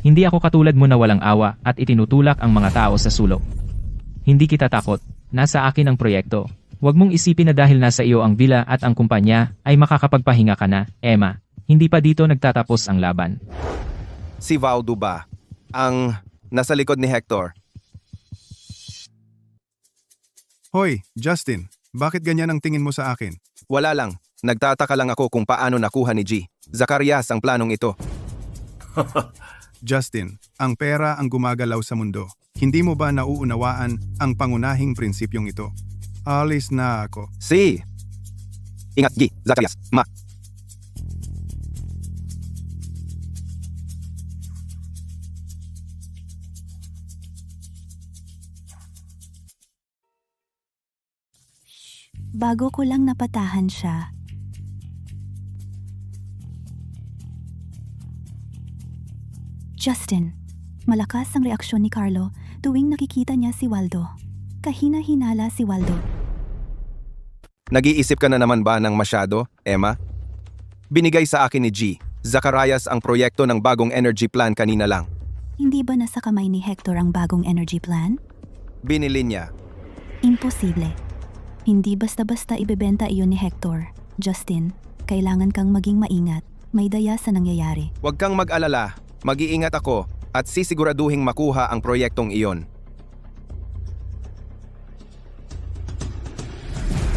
Hindi ako katulad mo na walang awa at itinutulak ang mga tao sa sulok. Hindi kita takot. Nasa akin ang proyekto. Huwag mong isipin na dahil nasa iyo ang villa at ang kumpanya ay makakapagpahinga ka na, Emma. Hindi pa dito nagtatapos ang laban. Si Valdo ba? Ang nasa likod ni Hector. Hoy, Justin. Bakit ganyan ang tingin mo sa akin? Wala lang. Nagtataka lang ako kung paano nakuha ni G. Zacarias ang planong ito. Justin, ang pera ang gumagalaw sa mundo. Hindi mo ba nauunawaan ang pangunahing prinsipyong ito? Alis na ako. Si. Ingat, G. Zacarias. Ma. Bago ko lang napatahan siya. Justin, malakas ang reaksyon ni Carlo tuwing nakikita niya si Waldo. Kahina-hinala si Waldo. Nag-iisip ka na naman ba ng masyado, Emma? Binigay sa akin ni G. Zacarias ang proyekto ng bagong energy plan kanina lang. Hindi ba nasa kamay ni Hector ang bagong energy plan? Binili niya. Imposible. Hindi basta-basta ibebenta iyon ni Hector. Justin, kailangan kang maging maingat. May daya sa nangyayari. Huwag kang mag-alala. Mag-iingat ako at sisiguraduhing makuha ang proyektong iyon.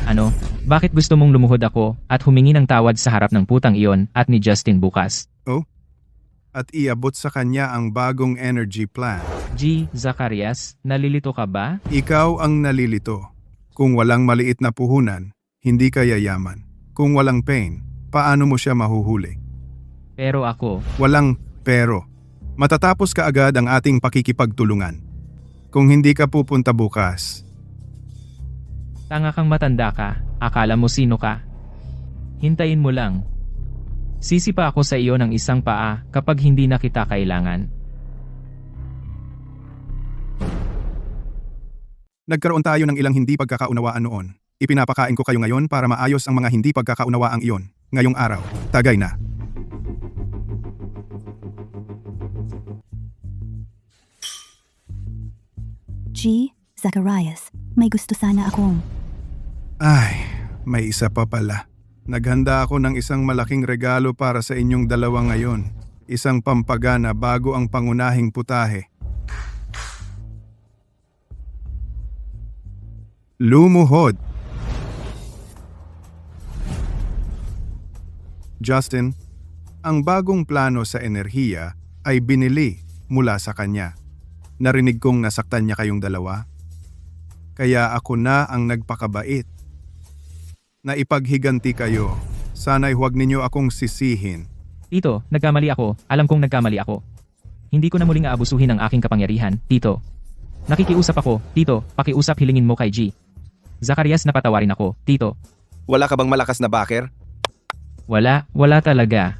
Ano? Bakit gusto mong lumuhod ako at humingi ng tawad sa harap ng putang iyon at ni Justin bukas? At iabot sa kanya ang bagong energy plan. G. Zacarias, nalilito ka ba? Ikaw ang nalilito. Kung walang maliit na puhunan, hindi ka yayaman. Kung walang pain, paano mo siya mahuhuli? Pero ako, Walang pero. Matatapos ka agad ang ating pakikipagtulungan. Kung hindi ka pupunta bukas, tanga kang matanda ka, akala mo sino ka? Hintayin mo lang. Sisipa ako sa iyo ng isang paa kapag hindi na kita kailangan. nagkaroon tayo ng ilang hindi pagkakaunawaan noon. Ipinapakain ko kayo ngayon para maayos ang mga hindi pagkakaunawaang iyon. Ngayong araw, tagay na. G. Zacarias, may gusto sana akong... Ay, may isa pa pala. Naghanda ako ng isang malaking regalo para sa inyong dalawa ngayon. Isang pampagana bago ang pangunahing putahe. Lumuhod. Justin, ang bagong plano sa enerhiya ay binili mula sa kanya. Narinig kong nasaktan niya kayong dalawa. Kaya ako na ang nagpakabait. Na ipaghiganti kayo, sana'y huwag ninyo akong sisihin. Tito, nagkamali ako. Alam kong nagkamali ako. Hindi ko na muling aabusuhin ang aking kapangyarihan, Tito. Nakikiusap ako, Tito, pakiusap hilingin mo kay G. Zacarias na patawarin ako, Tito. Wala ka bang malakas na backer? Wala talaga.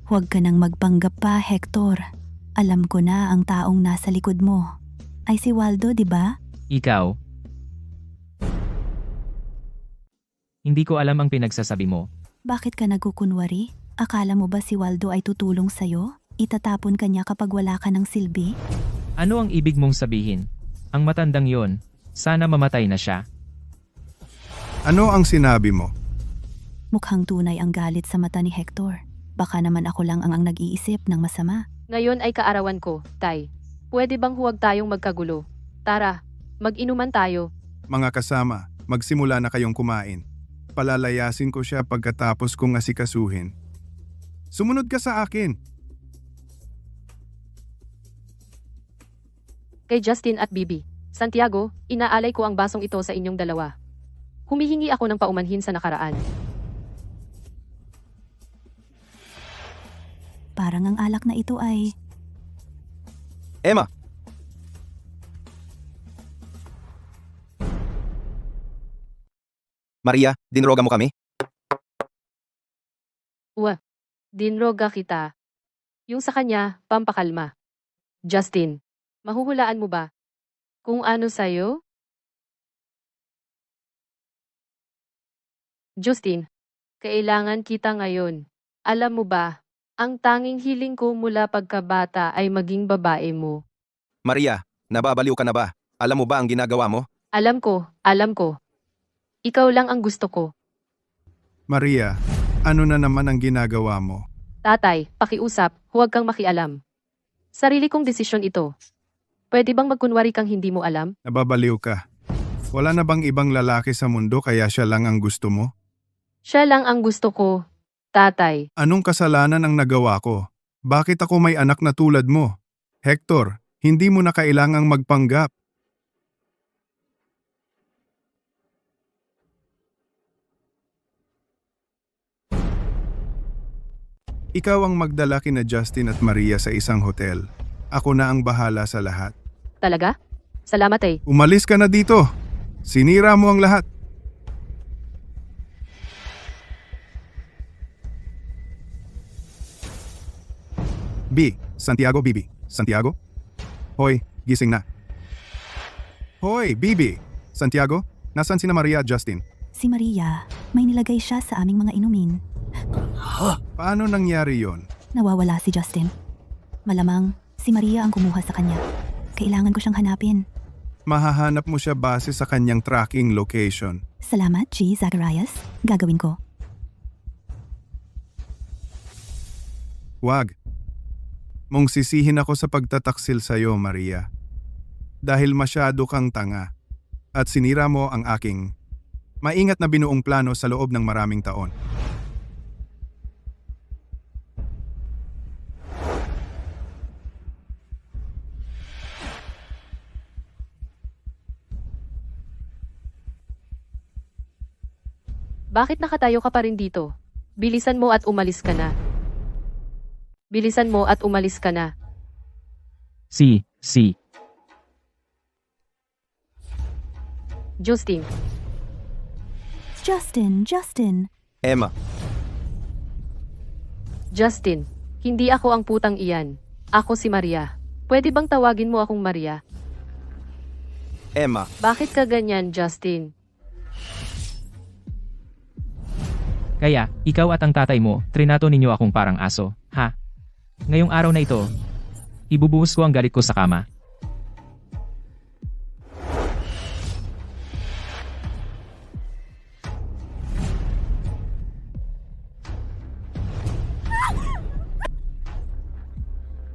Huwag ka nang magpanggap pa, Hector. Alam ko na ang taong nasa likod mo. Ay si Waldo, di ba? Ikaw. Hindi ko alam ang pinagsasabi mo. Bakit ka nagkukunwari? Akala mo ba si Waldo ay tutulong sa'yo? Itatapon ka niya kapag wala ka ng silbi? Ano ang ibig mong sabihin? Ang matandang yon, sana mamatay na siya. Ano ang sinabi mo? Mukhang tunay ang galit sa mata ni Hector. Baka naman ako lang ang nag-iisip ng masama. Ngayon ay kaarawan ko, Tay. Pwede bang huwag tayong magkagulo? Tara, mag-inuman tayo. Mga kasama, magsimula na kayong kumain. Palalayasin ko siya pagkatapos kong asikasuhin. Sumunod ka sa akin. Kay Justin at Bibi. Santiago, inaalay ko ang basong ito sa inyong dalawa. Humihingi ako ng paumanhin sa nakaraan. Parang ang alak na ito ay... Emma! Maria, dinroga mo kami? Dinroga kita. Yung sa kanya, pampakalma. Justin, mahuhulaan mo ba? Kung ano sa'yo? Justin, kailangan kita ngayon. Alam mo ba, ang tanging hiling ko mula pagkabata ay maging babae mo. Maria, nababaliw ka na ba? Alam mo ba ang ginagawa mo? Alam ko. Ikaw lang ang gusto ko. Maria, ano na naman ang ginagawa mo? Tatay, pakiusap, huwag kang makialam. Sarili kong desisyon ito. Pwede bang magkunwari kang hindi mo alam? Nababaliw ka. Wala na bang ibang lalaki sa mundo kaya siya lang ang gusto mo? Siya lang ang gusto ko, tatay. Anong kasalanan ang nagawa ko? Bakit ako may anak na tulad mo? Hector, hindi mo na kailangang magpanggap. Ikaw ang magdala kina Justin at Maria sa isang hotel. Ako na ang bahala sa lahat. Talaga? Salamat eh. Umalis ka na dito. Sinira mo ang lahat. Santiago? Hoy, gising na. Hoy, Bibi! Santiago, nasan sina Maria at Justin? Si Maria, may nilagay siya sa aming mga inumin. Paano nangyari yon? Nawawala si Justin. Malamang, si Maria ang kumuha sa kanya. Kailangan ko siyang hanapin. Mahahanap mo siya base sa kanyang tracking location. Salamat, G. Zacarias. Gagawin ko. Wag. Mong sisihin ako sa pagtataksil sa'yo, Maria. Dahil masyado kang tanga. At sinira mo ang aking maingat na binuong plano sa loob ng maraming taon. Bakit nakatayo ka pa rin dito? Bilisan mo at umalis ka na. Si. Justin, Justin. Emma, Justin, hindi ako ang putang iyan. Ako si Maria. Pwede bang tawagin mo akong Maria? Emma, Bakit ka ganyan, Justin? Kaya, ikaw at ang tatay mo, trinato ninyo akong parang aso, ha? Ngayong araw na ito, ibubuhos ko ang galit ko sa kama.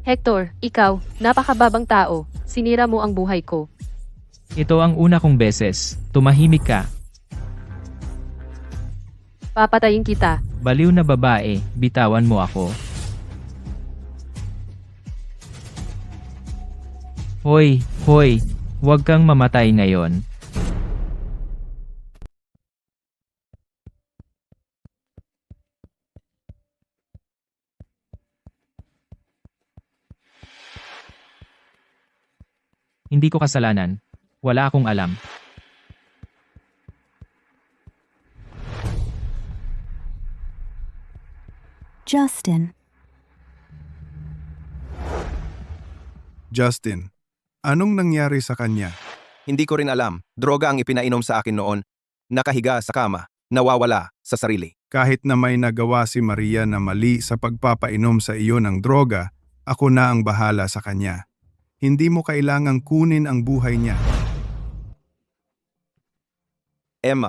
Hector, ikaw, napakababang tao. Sinira mo ang buhay ko. Ito ang una kong beses, tumahimik ka. Papatayin kita. Baliw na babae, bitawan mo ako. Hoy, huwag kang mamatay ngayon. Hindi ko kasalanan. Wala akong alam. Justin, Justin, anong nangyari sa kanya? Hindi ko rin alam. Droga ang ipinainom sa akin noon. Nakahiga sa kama. Nawawala sa sarili. Kahit na may nagawa si Maria na mali sa pagpapainom sa iyo ng droga, ako na ang bahala sa kanya. Hindi mo kailangang kunin ang buhay niya. Emma,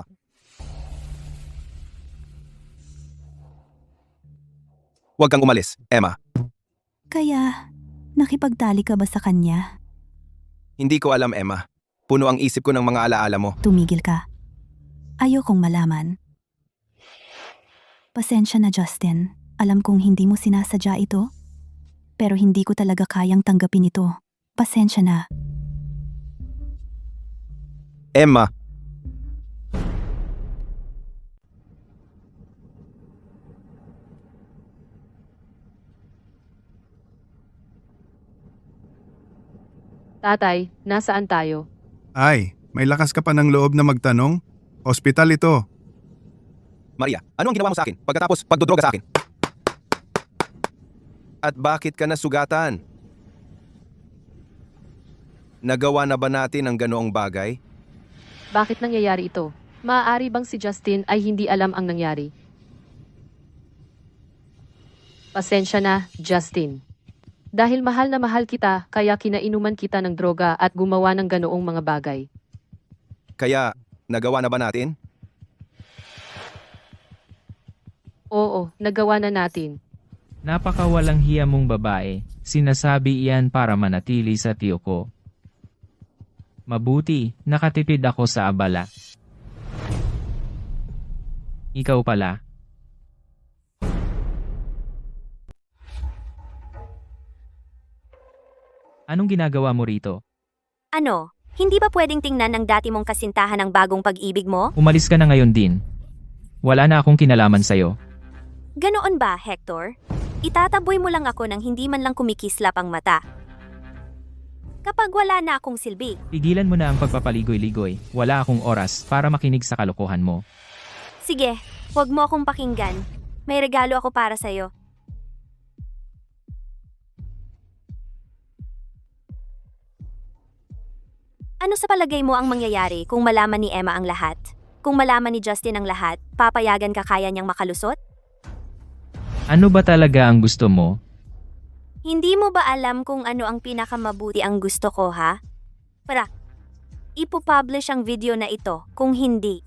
huwag kang umalis, Emma. kaya nakipagtali ka ba sa kanya? Hindi ko alam, Emma. Puno ang isip ko ng mga alaala mo. Tumigil ka. Ayokong malaman. Pasensya na, Justin. Alam kong hindi mo sinasadya ito. Pero hindi ko talaga kayang tanggapin ito. Pasensya na. Emma, Tatay, nasaan tayo? Ay, may lakas ka pa ng loob na magtanong? Ospital ito. Maria, ano ang ginawa mo sa akin pagkatapos pagdodroga sa akin? At bakit ka nasugatan? Nagawa na ba natin ang ganoong bagay? Bakit nangyayari ito? Maaari bang si Justin ay hindi alam ang nangyari? Pasensya na, Justin. Dahil mahal na mahal kita, kaya kinainuman kita ng droga at gumawa ng ganoong mga bagay. Kaya, nagawa na ba natin? Oo, nagawa na natin. Napakawalang hiya mong babae. Sinasabi iyan para manatili sa tiyo ko. Mabuti, nakatipid ako sa abala. Ikaw pala. Anong ginagawa mo rito? Ano, hindi ba pwedeng tingnan ng dati mong kasintahan ang bagong pag-ibig mo? Umalis ka na ngayon din. Wala na akong kinalaman sa'yo. Ganoon ba, Hector? Itataboy mo lang ako nang hindi man lang kumikislap ang mata. Kapag wala na akong silbi, Tigilan mo na ang pagpapaligoy-ligoy. Wala akong oras para makinig sa kalokohan mo. sige, huwag mo akong pakinggan. May regalo ako para sa'yo. Ano sa palagay mo ang mangyayari kung malaman ni Emma ang lahat? Kung malaman ni Justin ang lahat, papayagan ka kaya niyang makalusot? Ano ba talaga ang gusto mo? Hindi mo ba alam kung ano ang pinakamabuti ang gusto ko, ha? Para, ipopublish ang video na ito kung hindi.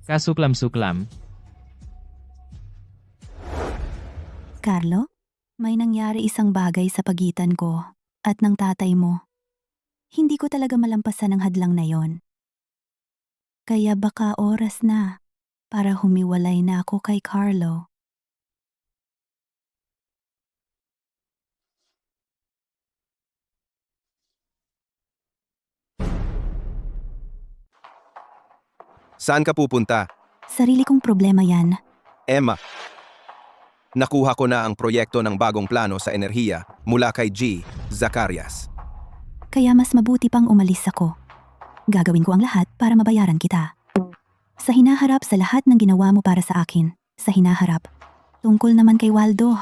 Kasuklam-suklam. Carlo, may nangyari isang bagay sa pagitan ko at ng tatay mo. Hindi ko talaga malampasan ang hadlang na yon. Kaya baka oras na para humiwalay na ako kay Carlo. Saan ka pupunta? Sarili kong problema yan. Emma, nakuha ko na ang proyekto ng bagong plano sa enerhiya mula kay G. Zacarias. Kaya mas mabuti pang umalis ako. Gagawin ko ang lahat para mabayaran kita. Sa hinaharap sa lahat ng ginawa mo para sa akin. Sa hinaharap. Tungkol naman kay Waldo.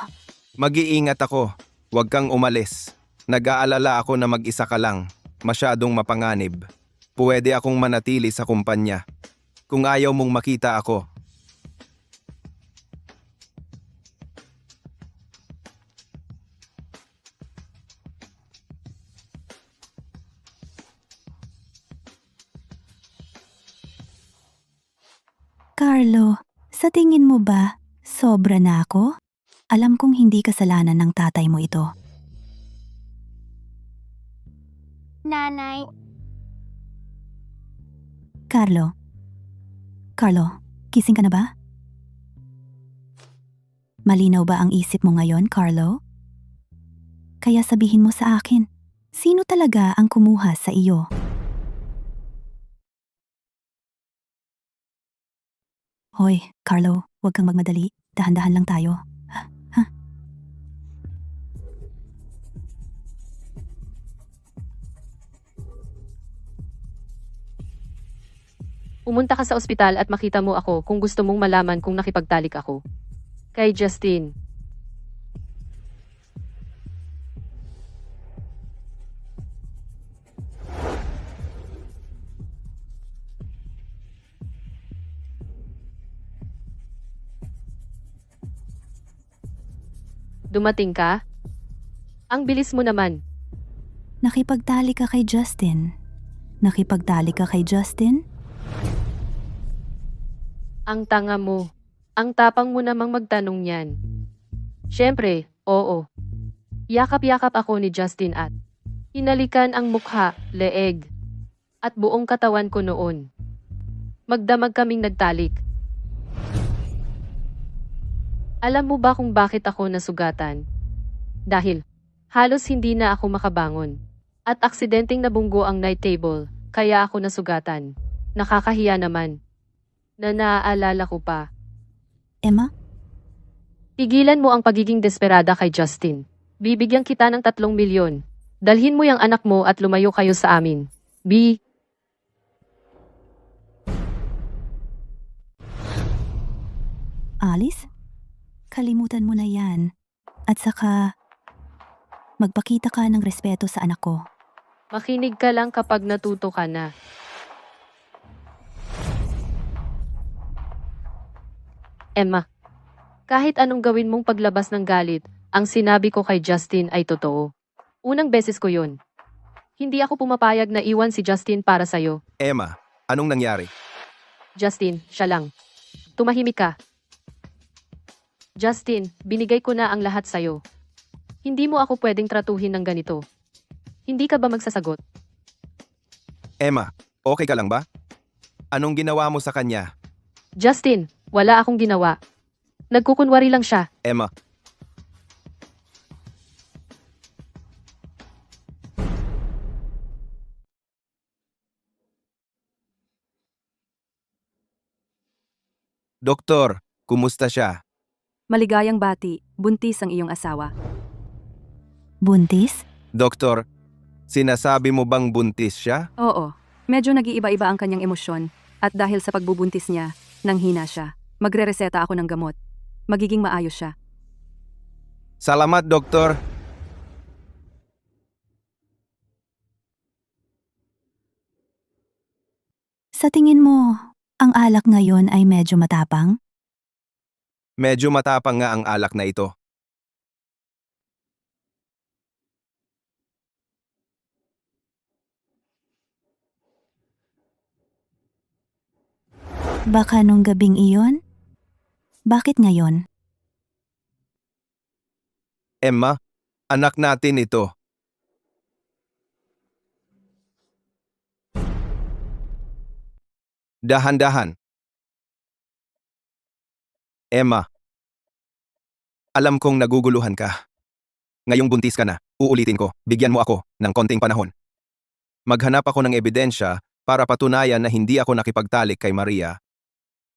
Mag-iingat ako. Huwag kang umalis. Nag-aalala ako na mag-isa ka lang. Masyadong mapanganib. Pwede akong manatili sa kumpanya. Kung ayaw mong makita ako, Carlo, sa tingin mo ba, sobra na ako? Alam kong hindi kasalanan ng tatay mo ito. Nanay, Carlo. Carlo, gising ka na ba? Malinaw ba ang isip mo ngayon, Carlo? Kaya sabihin mo sa akin, sino talaga ang kumuha sa iyo? Hoy, Carlo, huwag kang magmadali. Dahan-dahan lang tayo. Ha? Umunta ka sa ospital at makita mo ako kung gusto mong malaman kung nakipagtalik ako. Kay Justin. Dumating ka? Ang bilis mo naman. Nakipagtali ka kay Justin. Nakipagtali ka kay Justin? Ang tanga mo. Ang tapang mo namang magtanong yan. Siyempre, oo. Yakap-yakap ako ni Justin at hinalikan ang mukha, leeg, at buong katawan ko noon. Magdamag kaming nagtalik. Alam mo ba kung bakit ako nasugatan? Dahil halos hindi na ako makabangon. At aksidenteng nabunggo ang night table, kaya ako nasugatan. Nakakahiya naman. Na naaalala ko pa. Emma? Tigilan mo ang pagiging desperada kay Justin. Bibigyan kita ng 3 milyon. Dalhin mo yung anak mo at lumayo kayo sa amin. B. Alice? Kalimutan mo na yan. At saka, magpakita ka ng respeto sa anak ko. Makinig ka lang kapag natuto ka na. Emma, kahit anong gawin mong paglabas ng galit, ang sinabi ko kay Justin ay totoo. Unang beses ko yun. Hindi ako pumapayag na iwan si Justin para sa'yo. Emma, anong nangyari? Justin, siya lang. Tumahimik ka. Justin, binigay ko na ang lahat sa'yo. Hindi mo ako pwedeng tratuhin ng ganito. Hindi ka ba magsasagot? Emma, okay ka lang ba? Anong ginawa mo sa kanya? Justin, wala akong ginawa. Nagkukunwari lang siya. Emma, Doktor, kumusta siya? Maligayang bati, buntis ang iyong asawa. Buntis? Doktor, sinasabi mo bang buntis siya? Oo, medyo nag-iiba-iba ang kanyang emosyon. At dahil sa pagbubuntis niya, nanghina siya. Magre-reseta ako ng gamot. Magiging maayos siya. Salamat, Doktor. Sa tingin mo, ang alak ngayon ay medyo matapang? Medyo matapang nga ang alak na ito. Baka nung gabing iyon? Bakit ngayon? Emma, anak natin ito. Dahan-dahan. Emma, alam kong naguguluhan ka. Ngayong buntis ka na, uulitin ko, bigyan mo ako ng konting panahon. Maghanap ako ng ebidensya para patunayan na hindi ako nakipagtalik kay Maria.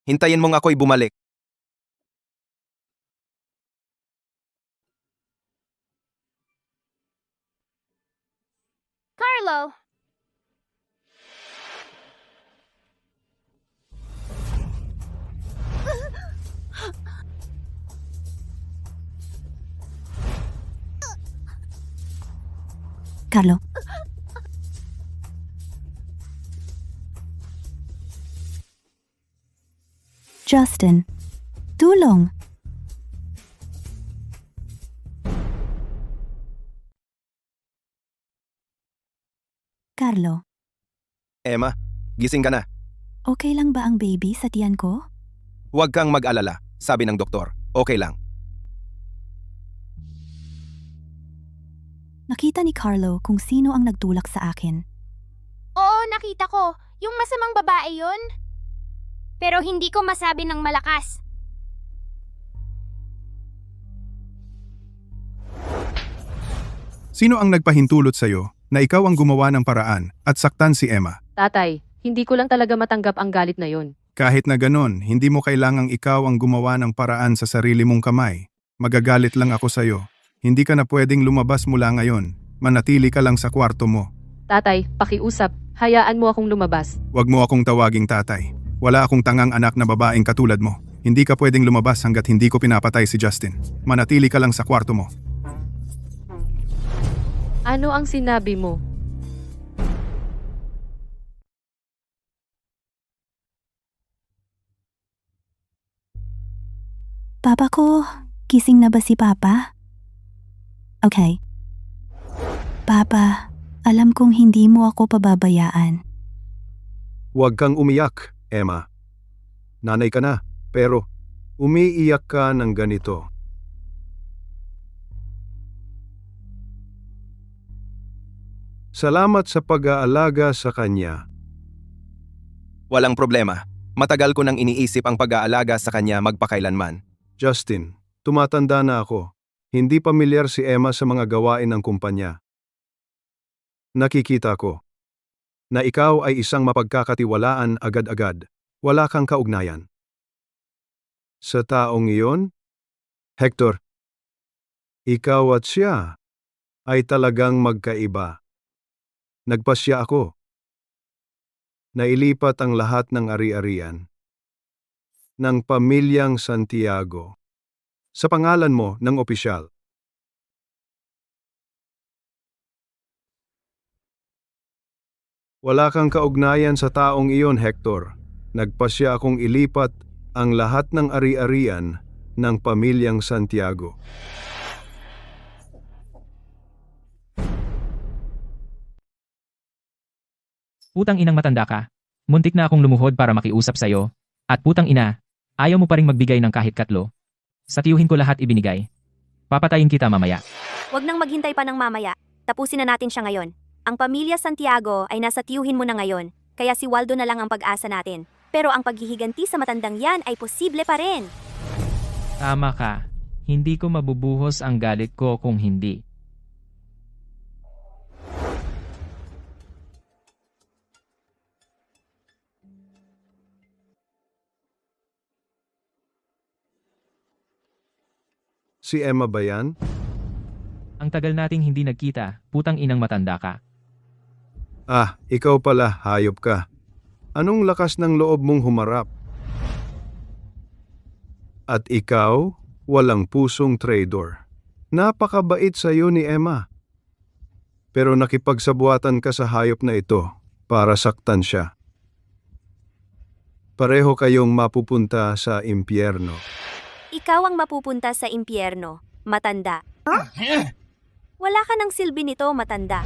Hintayin mong ako'y bumalik. Carlo! Carlo? Justin, tulong! Carlo, Emma, gising ka na. okay lang ba ang baby sa tiyan ko? Huwag kang mag-alala, sabi ng doktor. Okay lang. Nakita ni Carlo kung sino ang nagtulak sa akin. Oo, nakita ko. Yung masamang babae yun. Pero hindi ko masabi ng malakas. Sino ang nagpahintulot sa'yo na ikaw ang gumawa ng paraan at saktan si Emma? Tatay, hindi ko lang talaga matanggap ang galit na yon. Kahit na ganon, hindi mo kailangang ikaw ang gumawa ng paraan sa sarili mong kamay. Magagalit lang ako sa'yo. Hindi ka na pwedeng lumabas mula ngayon. Manatili ka lang sa kwarto mo. Tatay, pakiusap, hayaan mo akong lumabas. Huwag mo akong tawaging tatay. Wala akong tangang anak na babaeng katulad mo. Hindi ka pwedeng lumabas hanggat hindi ko pinapatay si Justin. Manatili ka lang sa kwarto mo. Ano ang sinabi mo? Papa ko, gising na ba si Papa? Okay. Papa, alam kong hindi mo ako pababayaan. Huwag kang umiyak, Emma. Nanay ka na, pero umiiyak ka ng ganito. Salamat sa pag-aalaga sa kanya. Walang problema. Matagal ko nang iniisip ang pag-aalaga sa kanya magpakailanman. Justin, tumatanda na ako. Hindi pamilyar si Emma sa mga gawain ng kumpanya. Nakikita ko na ikaw ay isang mapagkakatiwalaan agad-agad. Wala kang kaugnayan. Sa taong iyon, Hector, ikaw at siya ay talagang magkaiba. Nagpasya ako. Nailipat ang lahat ng ari-arian ng pamilyang Santiago sa pangalan mo ng opisyal. Wala kang kaugnayan sa taong iyon, Hector. Nagpasya akong ilipat ang lahat ng ari-arian ng pamilyang Santiago. Putang inang matanda ka. Muntik na akong lumuhod para makiusap sa'yo. At putang ina, ayaw mo pa ring magbigay ng kahit katlo. Sa tiyuhin ko lahat ibinigay. Papatayin kita mamaya. Huwag nang maghintay pa ng mamaya. Tapusin na natin siya ngayon. Ang pamilya Santiago ay nasa tiyuhin mo na ngayon, kaya si Waldo na lang ang pag-asa natin. Pero ang paghihiganti sa matandang yan ay posible pa rin. Tama ka. Hindi ko mabubuhos ang galit ko kung hindi. Si Emma ba yan? Ang tagal nating hindi nagkita, putang inang matanda ka. Ah, ikaw pala, hayop ka. Anong lakas ng loob mong humarap? At ikaw, walang pusong traitor. Napakabait sa iyo ni Emma. Pero nakipagsabuatan ka sa hayop na ito para saktan siya. Pareho kayong mapupunta sa impyerno. Ikaw ang mapupunta sa impyerno, matanda. Wala ka ng silbi nito, matanda.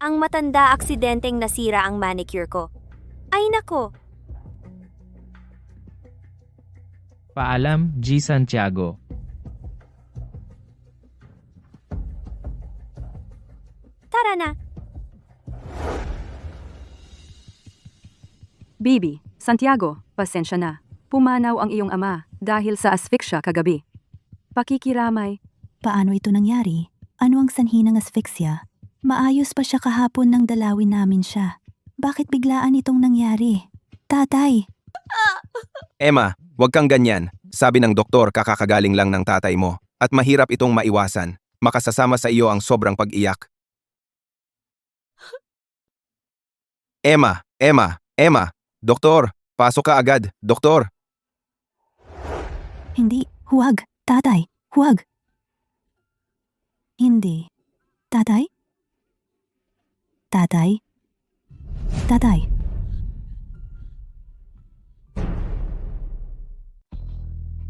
Ang matanda aksidenteng nasira ang manicure ko. Ay nako, Paalam, G. Santiago. tara na. Bibi, Santiago, pasensya na. Pumanaw ang iyong ama dahil sa asphyxia kagabi. Pakikiramay. Paano ito nangyari? Ano ang sanhi ng asphyxia? Maayos pa siya kahapon nang dalawin namin siya. Bakit biglaan itong nangyari? Tatay! Emma, huwag kang ganyan. Sabi ng doktor kakakagaling lang ng tatay mo at mahirap itong maiwasan. Makasasama sa iyo ang sobrang pag-iyak. Emma! Doktor, pasok ka agad. Doktor! Hindi, huwag. Tatay, huwag. Hindi. Tatay? Tatay? Tatay?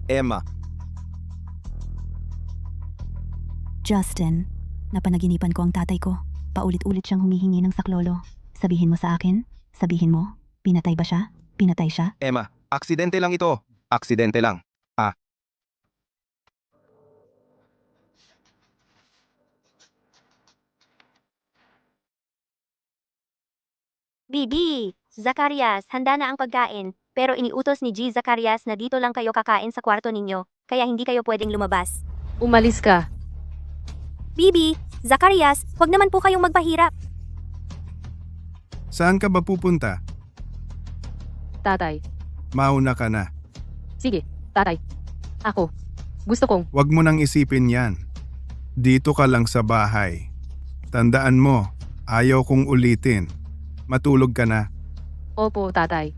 Emma, Justin, napanaginipan ko ang tatay ko. Paulit-ulit siyang humihingi ng saklolo. Sabihin mo sa akin? Sabihin mo? Pinatay ba siya? Pinatay siya? Emma, aksidente lang ito. Aksidente lang. Bibi, Zacarias, handa na ang pagkain. Pero iniutos ni G. Zacarias na dito lang kayo kakain sa kwarto ninyo, kaya hindi kayo pwedeng lumabas. Umalis ka. Bibi, Zacarias, huwag naman po kayong magpahirap. Saan ka ba pupunta? Tatay. Mauna ka na. Sige, tatay. Ako. Gusto kong. Huwag mo nang isipin yan. Dito ka lang sa bahay. Tandaan mo, ayaw kong ulitin. Matulog ka na. Opo, tatay.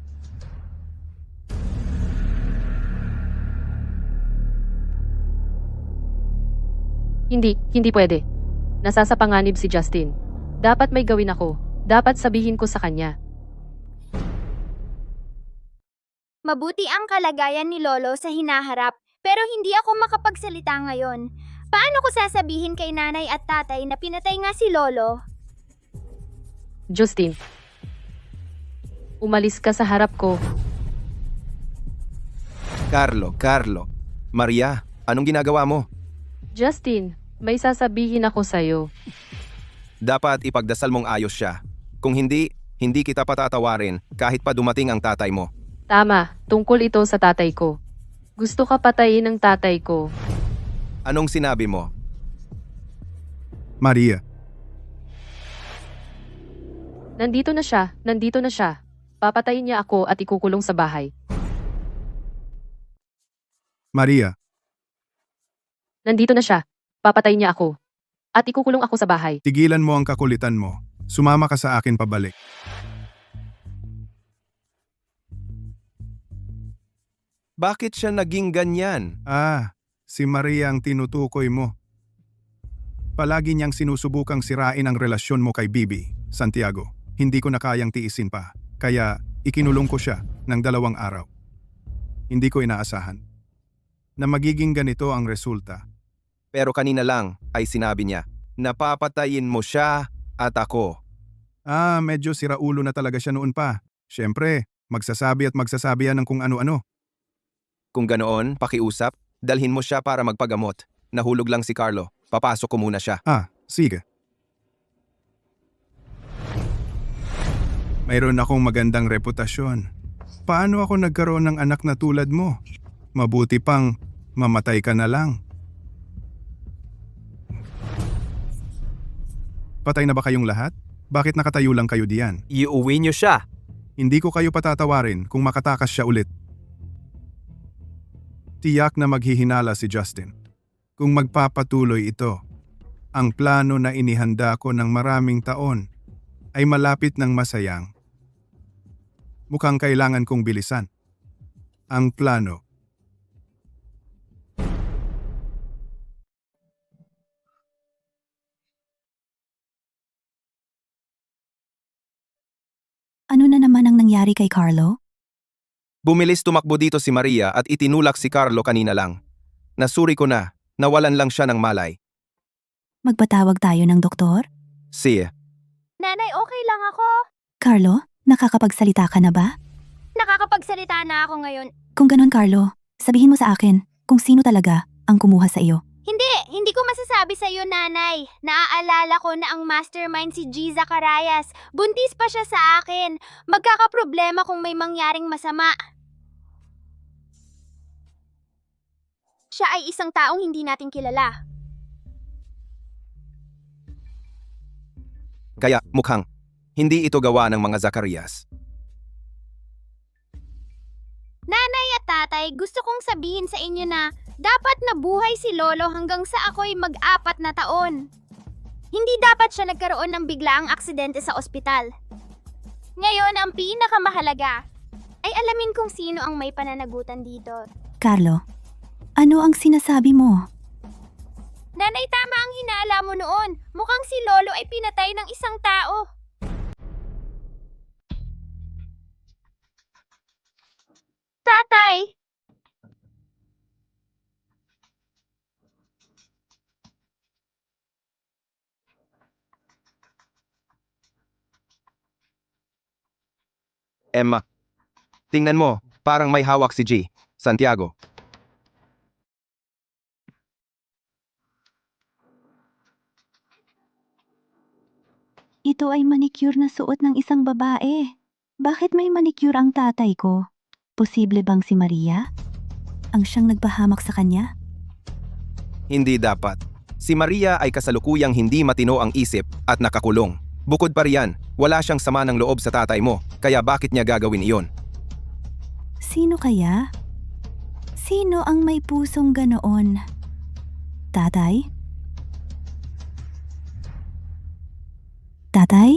Hindi pwede. Nasasapanganib si Justin. Dapat may gawin ako. Dapat sabihin ko sa kanya. Mabuti ang kalagayan ni Lolo sa hinaharap, pero hindi ako makapagsalita ngayon. Paano ko sasabihin kay nanay at tatay na pinatay nga si Lolo? Justin, umalis ka sa harap ko. Carlo. Maria, anong ginagawa mo? Justin, may sasabihin ako sa'yo. Dapat ipagdasal mong ayos siya. Kung hindi kita patatawarin kahit pa dumating ang tatay mo. Tama, tungkol ito sa tatay ko. Gusto ka patayin ng tatay ko. Anong sinabi mo? Maria, Nandito na siya. Papatayin niya ako at ikukulong sa bahay. Maria, Nandito na siya. Papatayin niya ako. At ikukulong ako sa bahay. tigilan mo ang kakulitan mo. Sumama ka sa akin pabalik. Bakit siya naging ganyan? Si Maria ang tinutukoy mo. Palagi niyang sinusubukang sirain ang relasyon mo kay Bibi, Santiago. Hindi ko na kayang tiisin pa, kaya ikinulong ko siya ng 2 araw. Hindi ko inaasahan na magiging ganito ang resulta. Pero kanina lang ay sinabi niya, napapatayin mo siya at ako. Medyo siraulo na talaga siya noon pa. Siyempre, magsasabi yan ng kung ano-ano. Kung ganoon, pakiusap, dalhin mo siya para magpagamot. Nahulog lang si Carlo. Papasok ko muna siya. Sige. Mayroon akong magandang reputasyon. Paano ako nagkaroon ng anak na tulad mo? Mabuti pang mamatay ka na lang. Patay na ba kayong lahat? Bakit nakatayo lang kayo diyan? Iuwi niyo siya. Hindi ko kayo patatawarin kung makatakas siya ulit. Tiyak na maghihinala si Justin. Kung magpapatuloy ito, ang plano na inihanda ko ng maraming taon ay malapit ng masayang. Mukhang kailangan kong bilisan. Ang plano. Ano na naman ang nangyari kay Carlo? Bumilis tumakbo dito si Maria at itinulak si Carlo kanina lang. Nasuri ko na, nawalan lang siya ng malay. Magpatawag tayo ng doktor? Si, Nanay, okay lang ako. Carlo, nakakapagsalita ka na ba? Nakakapagsalita na ako ngayon. Kung ganun, Carlo, sabihin mo sa akin kung sino talaga ang kumuha sa iyo. Hindi ko masasabi sa iyo, nanay. Naaalala ko na ang mastermind si G. Zacarias. Buntis pa siya sa akin. Magkakaproblema kung may mangyaring masama. Siya ay isang taong hindi natin kilala. kaya mukhang hindi ito gawa ng mga Zacarias. Nanay at tatay, gusto kong sabihin sa inyo na dapat nabuhay si Lolo hanggang sa ako'y mag-4 na taon. Hindi dapat siya nagkaroon ng biglaang aksidente sa ospital. Ngayon, ang pinakamahalaga ay alamin kung sino ang may pananagutan dito. Carlo, ano ang sinasabi mo? Nanay, tama ang hinaala mo noon. Mukhang si Lolo ay pinatay ng isang tao. Tatay! Emma, tingnan mo, parang may hawak si G. Santiago. Ito ay manicure na suot ng isang babae. Bakit may manicure ang tatay ko? Posible bang si Maria? Ang siyang nagpahamak sa kanya? Hindi dapat. Si Maria ay kasalukuyang hindi matino ang isip at nakakulong. Bukod pa riyan, wala siyang sama ng loob sa tatay mo, kaya bakit niya gagawin iyon? Sino kaya? Sino ang may pusong ganoon? Tatay? tatay?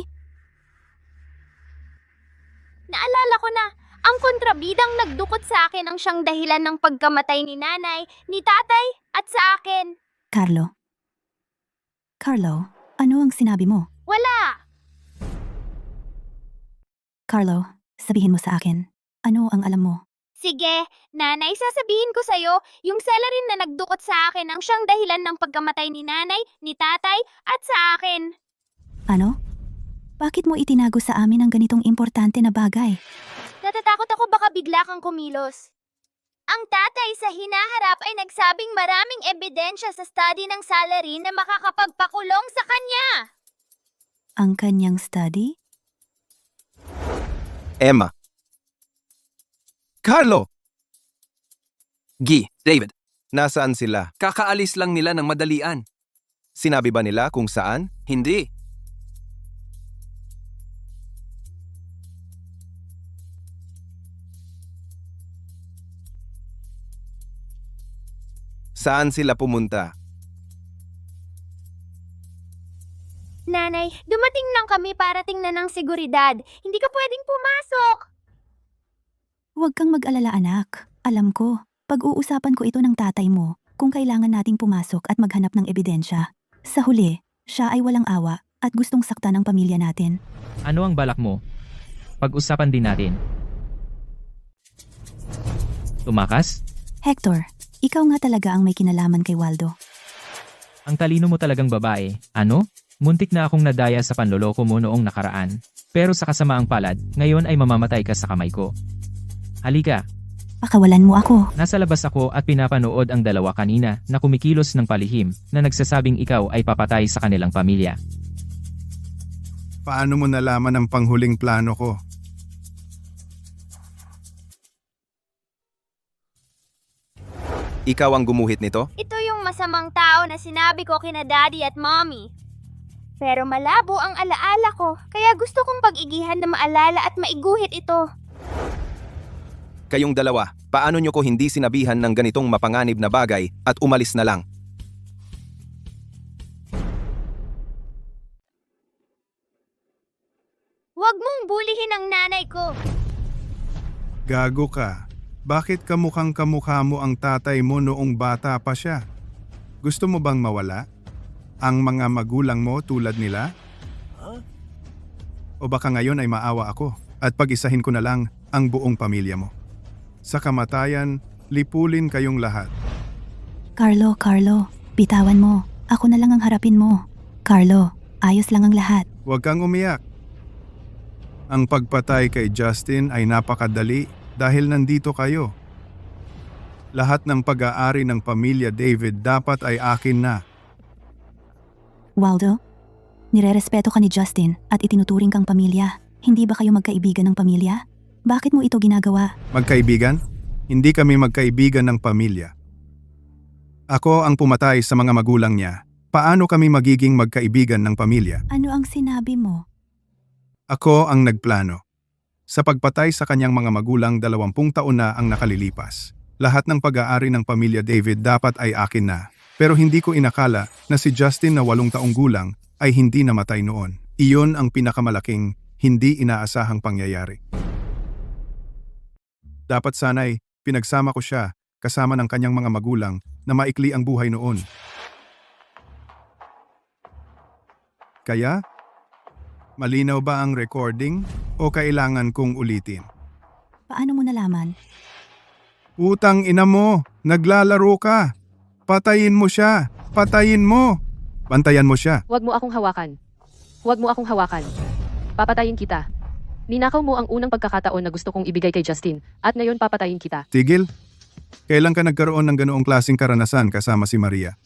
Naalala ko na, ang kontrabidang nagdukot sa akin ang siyang dahilan ng pagkamatay ni nanay, ni tatay, at sa akin. Carlo? Carlo, ano ang sinabi mo? Wala! Carlo, sabihin mo sa akin. Ano ang alam mo? Sige, nanay, sasabihin ko sa'yo, yung salarin na nagdukot sa akin ang siyang dahilan ng pagkamatay ni nanay, ni tatay, at sa akin. Ano? Bakit mo itinago sa amin ang ganitong importante na bagay? Natatakot ako baka bigla kang kumilos. Ang tatay sa hinaharap ay nagsabing maraming ebidensya sa study ng salary na makakapagpakulong sa kanya. Ang kanyang study? Emma. Carlo! Gi, David, Nasaan sila? kakaalis lang nila ng madalian. Sinabi ba nila kung saan? Hindi. Saan sila pumunta? Nanay, dumating lang kami para tingnan ng seguridad. Hindi ka pwedeng pumasok. Huwag kang mag-alala anak. Alam ko, pag-uusapan ko ito ng tatay mo kung kailangan nating pumasok at maghanap ng ebidensya. Sa huli, siya ay walang awa at gustong saktan ang pamilya natin. Ano ang balak mo? Pag-usapan din natin. Tumakas? Hector, ikaw nga talaga ang may kinalaman kay Waldo. Ang talino mo talagang babae. Ano? Muntik na akong nadaya sa panloloko mo noong nakaraan. Pero sa kasamaang palad, ngayon ay mamamatay ka sa kamay ko. Halika, Pakawalan mo ako. nasa labas ako at pinapanood ang dalawa kanina na kumikilos ng palihim na nagsasabing ikaw ay papatay sa kanilang pamilya. Paano mo nalaman ang panghuling plano ko? Ikaw ang gumuhit nito? Ito yung masamang tao na sinabi ko kina daddy at mommy. Pero malabo ang alaala ko, kaya gusto kong pag-igihan na maalala at maiguhit ito. Kayong dalawa, paano nyo ko hindi sinabihan ng ganitong mapanganib na bagay at umalis na lang? Huwag mong bulihin ang nanay ko. Gago ka. Bakit kamukhang kamukha mo ang tatay mo noong bata pa siya? Gusto mo bang mawala? Ang mga magulang mo tulad nila? O baka ngayon ay maawa ako at pag-isahin ko na lang ang buong pamilya mo. Sa kamatayan, lipulin kayong lahat. Carlo, bitawan mo. Ako na lang ang harapin mo. Carlo, ayos lang ang lahat. Huwag kang umiyak. Ang pagpatay kay Justin ay napakadali dahil nandito kayo. Lahat ng pag-aari ng pamilya David dapat ay akin na. Waldo, nirerespeto ka ni Justin at itinuturing kang pamilya. Hindi ba kayo magkaibigan ng pamilya? Bakit mo ito ginagawa? Magkaibigan? Hindi kami magkaibigan ng pamilya. Ako ang pumatay sa mga magulang niya. Paano kami magiging magkaibigan ng pamilya? Ano ang sinabi mo? Ako ang nagplano. Sa pagpatay sa kanyang mga magulang 20 taon na ang nakalilipas. Lahat ng pag-aari ng pamilya David dapat ay akin na. Pero hindi ko inakala na si Justin na 8 taong gulang ay hindi namatay noon. Iyon ang pinakamalaking, hindi inaasahang pangyayari. Dapat sana'y pinagsama ko siya kasama ng kanyang mga magulang na maikli ang buhay noon. Kaya, malinaw ba ang recording o kailangan kong ulitin? Paano mo nalaman? Utang ina mo, naglalaro ka. Patayin mo siya, patayin mo. Bantayan mo siya. Huwag mo akong hawakan. Huwag mo akong hawakan. Papatayin kita. Ninakaw mo ang unang pagkakataon na gusto kong ibigay kay Justin, at ngayon papatayin kita. Tigil. Kailan ka nagkaroon ng ganoong klaseng karanasan kasama si Maria?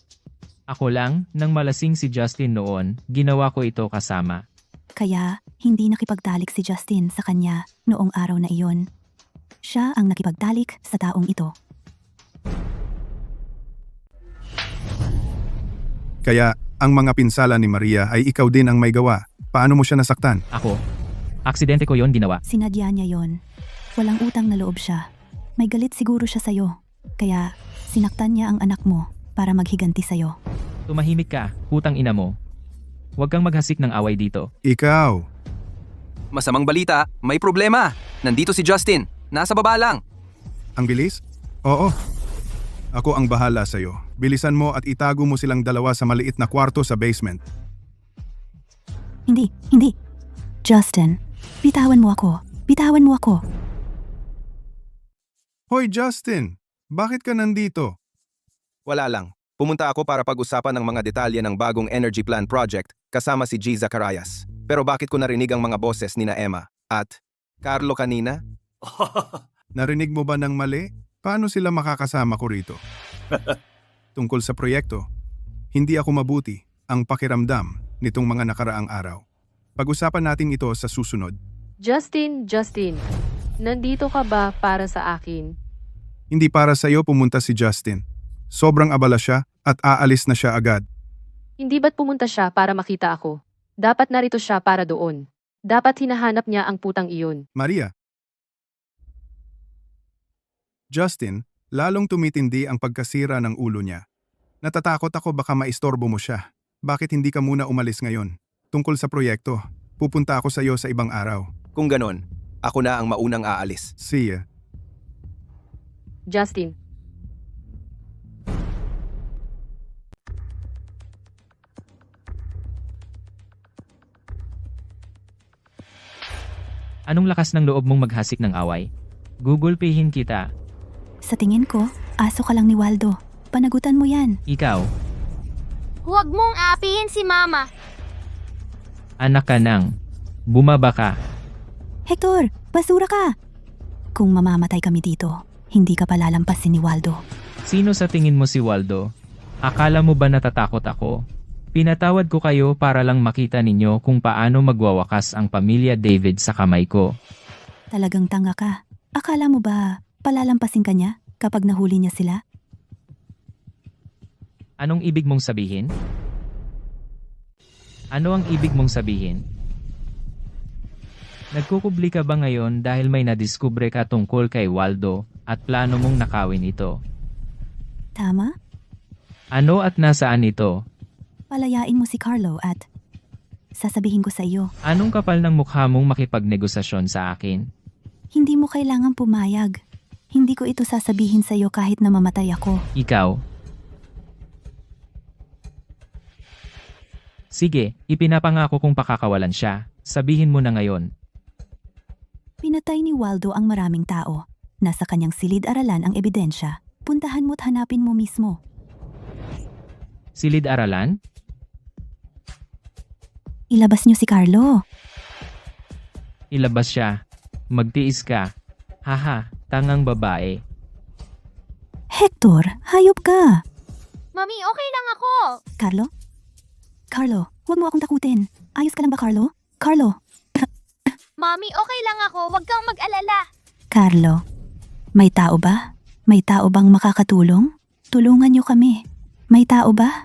Ako lang, nang malasing si Justin noon, ginawa ko ito kasama. Kaya, hindi nakipagtalik si Justin sa kanya noong araw na iyon. Siya ang nakipagtalik sa taong ito. Kaya, ang mga pinsala ni Maria ay ikaw din ang may gawa. Paano mo siya nasaktan? Ako, aksidente ko yon ginawa. Sinadya niya yon. Walang utang na loob siya. May galit siguro siya sa'yo. Kaya, sinaktan niya ang anak mo para maghiganti sa'yo. Tumahimik ka, putang ina mo. Huwag kang maghasik ng away dito. Ikaw, Masamang balita, may problema. Nandito si Justin. Nasa baba lang. ang bilis? Oo. Ako ang bahala sa'yo. Bilisan mo at itago mo silang dalawa sa maliit na kwarto sa basement. Hindi. Justin, bitawan mo ako. Bitawan mo ako. Hoy Justin, bakit ka nandito? Wala lang. Pumunta ako para pag-usapan ng mga detalye ng bagong energy plan project kasama si G. Zacarias. Pero bakit ko narinig ang mga boses ni na Emma at Carlo kanina? Narinig mo ba ng mali? Paano sila makakasama ko rito? Tungkol sa proyekto, hindi ako mabuti ang pakiramdam nitong mga nakaraang araw. Pag-usapan natin ito sa susunod. Justin, nandito ka ba para sa akin? Hindi para sa'yo pumunta si Justin. Sobrang abala siya at aalis na siya agad. Hindi ba't pumunta siya para makita ako? Dapat narito siya para doon. Dapat hinahanap niya ang putang iyon. Maria. Justin, lalong tumitindi ang pagkasira ng ulo niya. Natatakot ako baka maistorbo mo siya. Bakit hindi ka muna umalis ngayon? Tungkol sa proyekto, pupunta ako sa iyo sa ibang araw. Kung ganon, ako na ang maunang aalis. See ya. Justin, Anong lakas ng loob mong maghasik ng away? Google Payhin kita. Sa tingin ko, aso ka lang ni Waldo. Panagutan mo yan. Ikaw, Huwag mong apihin si Mama. anak ka nang. Bumaba ka. Hector, basura ka! Kung mamamatay kami dito, hindi ka palalampasin ni Waldo. Sino sa tingin mo si Waldo? Akala mo ba natatakot ako? Pinatawad ko kayo para lang makita ninyo kung paano magwawakas ang pamilya David sa kamay ko. Talagang tanga ka. Akala mo ba palalampasin ka niya kapag nahuli niya sila? Anong ibig mong sabihin? Ano ang ibig mong sabihin? Nagkukubli ka ba ngayon dahil may nadiskubre ka tungkol kay Waldo at plano mong nakawin ito? Tama? Ano at nasaan ito? Palayain mo si Carlo at sasabihin ko sa iyo, Anong kapal ng mukha mong makipagnegosasyon sa akin? hindi mo kailangang pumayag. Hindi ko ito sasabihin sa iyo kahit na mamatay ako. Ikaw? Sige, ipinapangako kong pakakawalan siya. Sabihin mo na ngayon. Pinatay ni Waldo ang maraming tao. Nasa kanyang silid-aralan ang ebidensya. Puntahan mo't hanapin mo mismo. Silid-aralan? Ilabas niyo si Carlo. Ilabas siya. Magtiis ka. Haha, tangang babae. Hector, hayop ka! Mami, okay lang ako. Carlo? Carlo, huwag mo akong takutin. Ayos ka lang ba, Carlo? Carlo! Mami, okay lang ako. Huwag kang mag-alala. Carlo, may tao ba? May tao bang makakatulong? Tulungan niyo kami. May tao ba?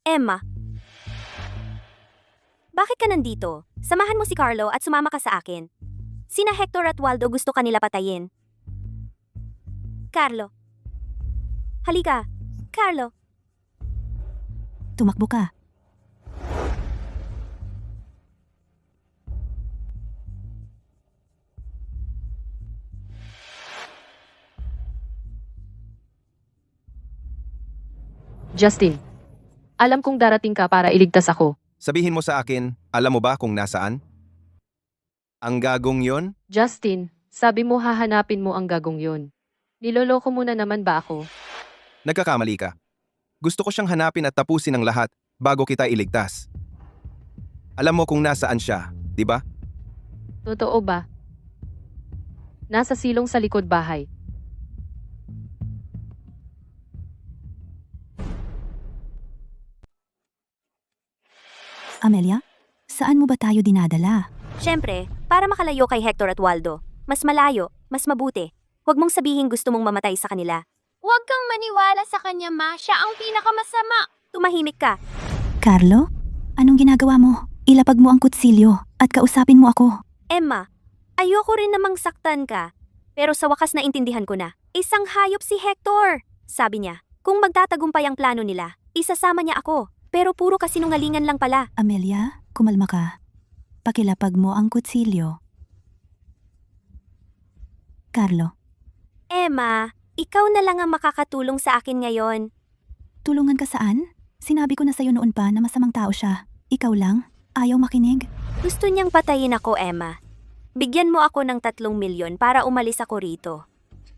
Emma. Bakit ka nandito? Samahan mo si Carlo at sumama ka sa akin. Sina Hector at Waldo gusto kanila patayin. Carlo. Halika. Carlo. Tumakbo ka. Justin, alam kong darating ka para iligtas ako. Sabihin mo sa akin, alam mo ba kung nasaan? Ang gagong yon? Justin, sabi mo hahanapin mo ang gagong yon. Niloloko mo na naman ba ako? Nagkakamali ka. Gusto ko siyang hanapin at tapusin ang lahat bago kita iligtas. Alam mo kung nasaan siya, di ba? Totoo ba? Nasa silong sa likod bahay. Amelia, saan mo ba tayo dinadala? Siyempre, para makalayo kay Hector at Waldo. Mas malayo, mas mabuti. Huwag mong sabihin gusto mong mamatay sa kanila. Huwag kang maniwala sa kanya, Ma. Siya ang pinakamasama. Tumahimik ka. Carlo, anong ginagawa mo? Ilapag mo ang kutsilyo at kausapin mo ako. Emma, ayoko rin namang saktan ka. Pero sa wakas naintindihan ko na, isang hayop si Hector. Sabi niya, kung magtatagumpay ang plano nila, isasama niya ako. Pero puro kasinungalingan lang pala. Amelia, kumalma ka. Pakilapag mo ang kutsilyo. Carlo, Emma, ikaw na lang ang makakatulong sa akin ngayon. tulungan ka saan? Sinabi ko na sa'yo noon pa na masamang tao siya. Ikaw lang? Ayaw makinig? Gusto niyang patayin ako, Emma. Bigyan mo ako ng 3 milyon para umalis ako rito.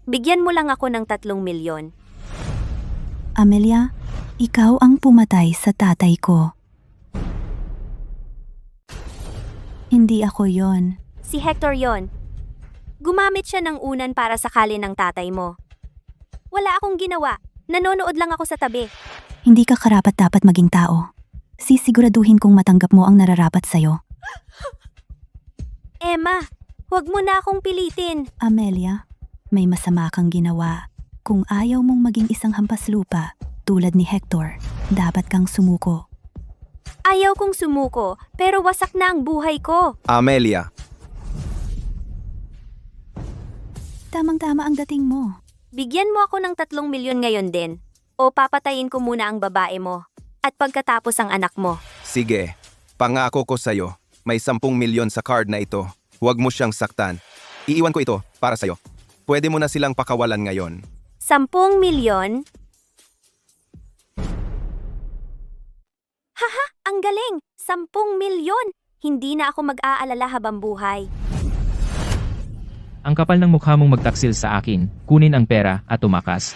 Bigyan mo lang ako ng 3 milyon. Amelia, ikaw ang pumatay sa tatay ko. Hindi ako yon. Si Hector yon. Gumamit siya ng unan para sakalin ng tatay mo. Wala akong ginawa. Nanonood lang ako sa tabi. Hindi ka karapat-dapat maging tao. Sisiguraduhin kong matanggap mo ang nararapat sa'yo. Emma, huwag mo na akong pilitin. Amelia, may masama kang ginawa. Kung ayaw mong maging isang hampas lupa, tulad ni Hector, dapat kang sumuko. Ayaw kong sumuko, pero wasak na ang buhay ko. Amelia, Tamang-tama ang dating mo. Bigyan mo ako ng 3 milyon ngayon din. O papatayin ko muna ang babae mo. At pagkatapos ang anak mo. sige. Pangako ko sa'yo, may 10 milyon sa card na ito. Huwag mo siyang saktan. Iiwan ko ito para sa'yo. Pwede mo na silang pakawalan ngayon. 10 milyon? Haha, ang galing! 10 milyon! Hindi na ako mag-aalala habang buhay. Ang kapal ng mukha mong magtaksil sa akin, kunin ang pera at tumakas.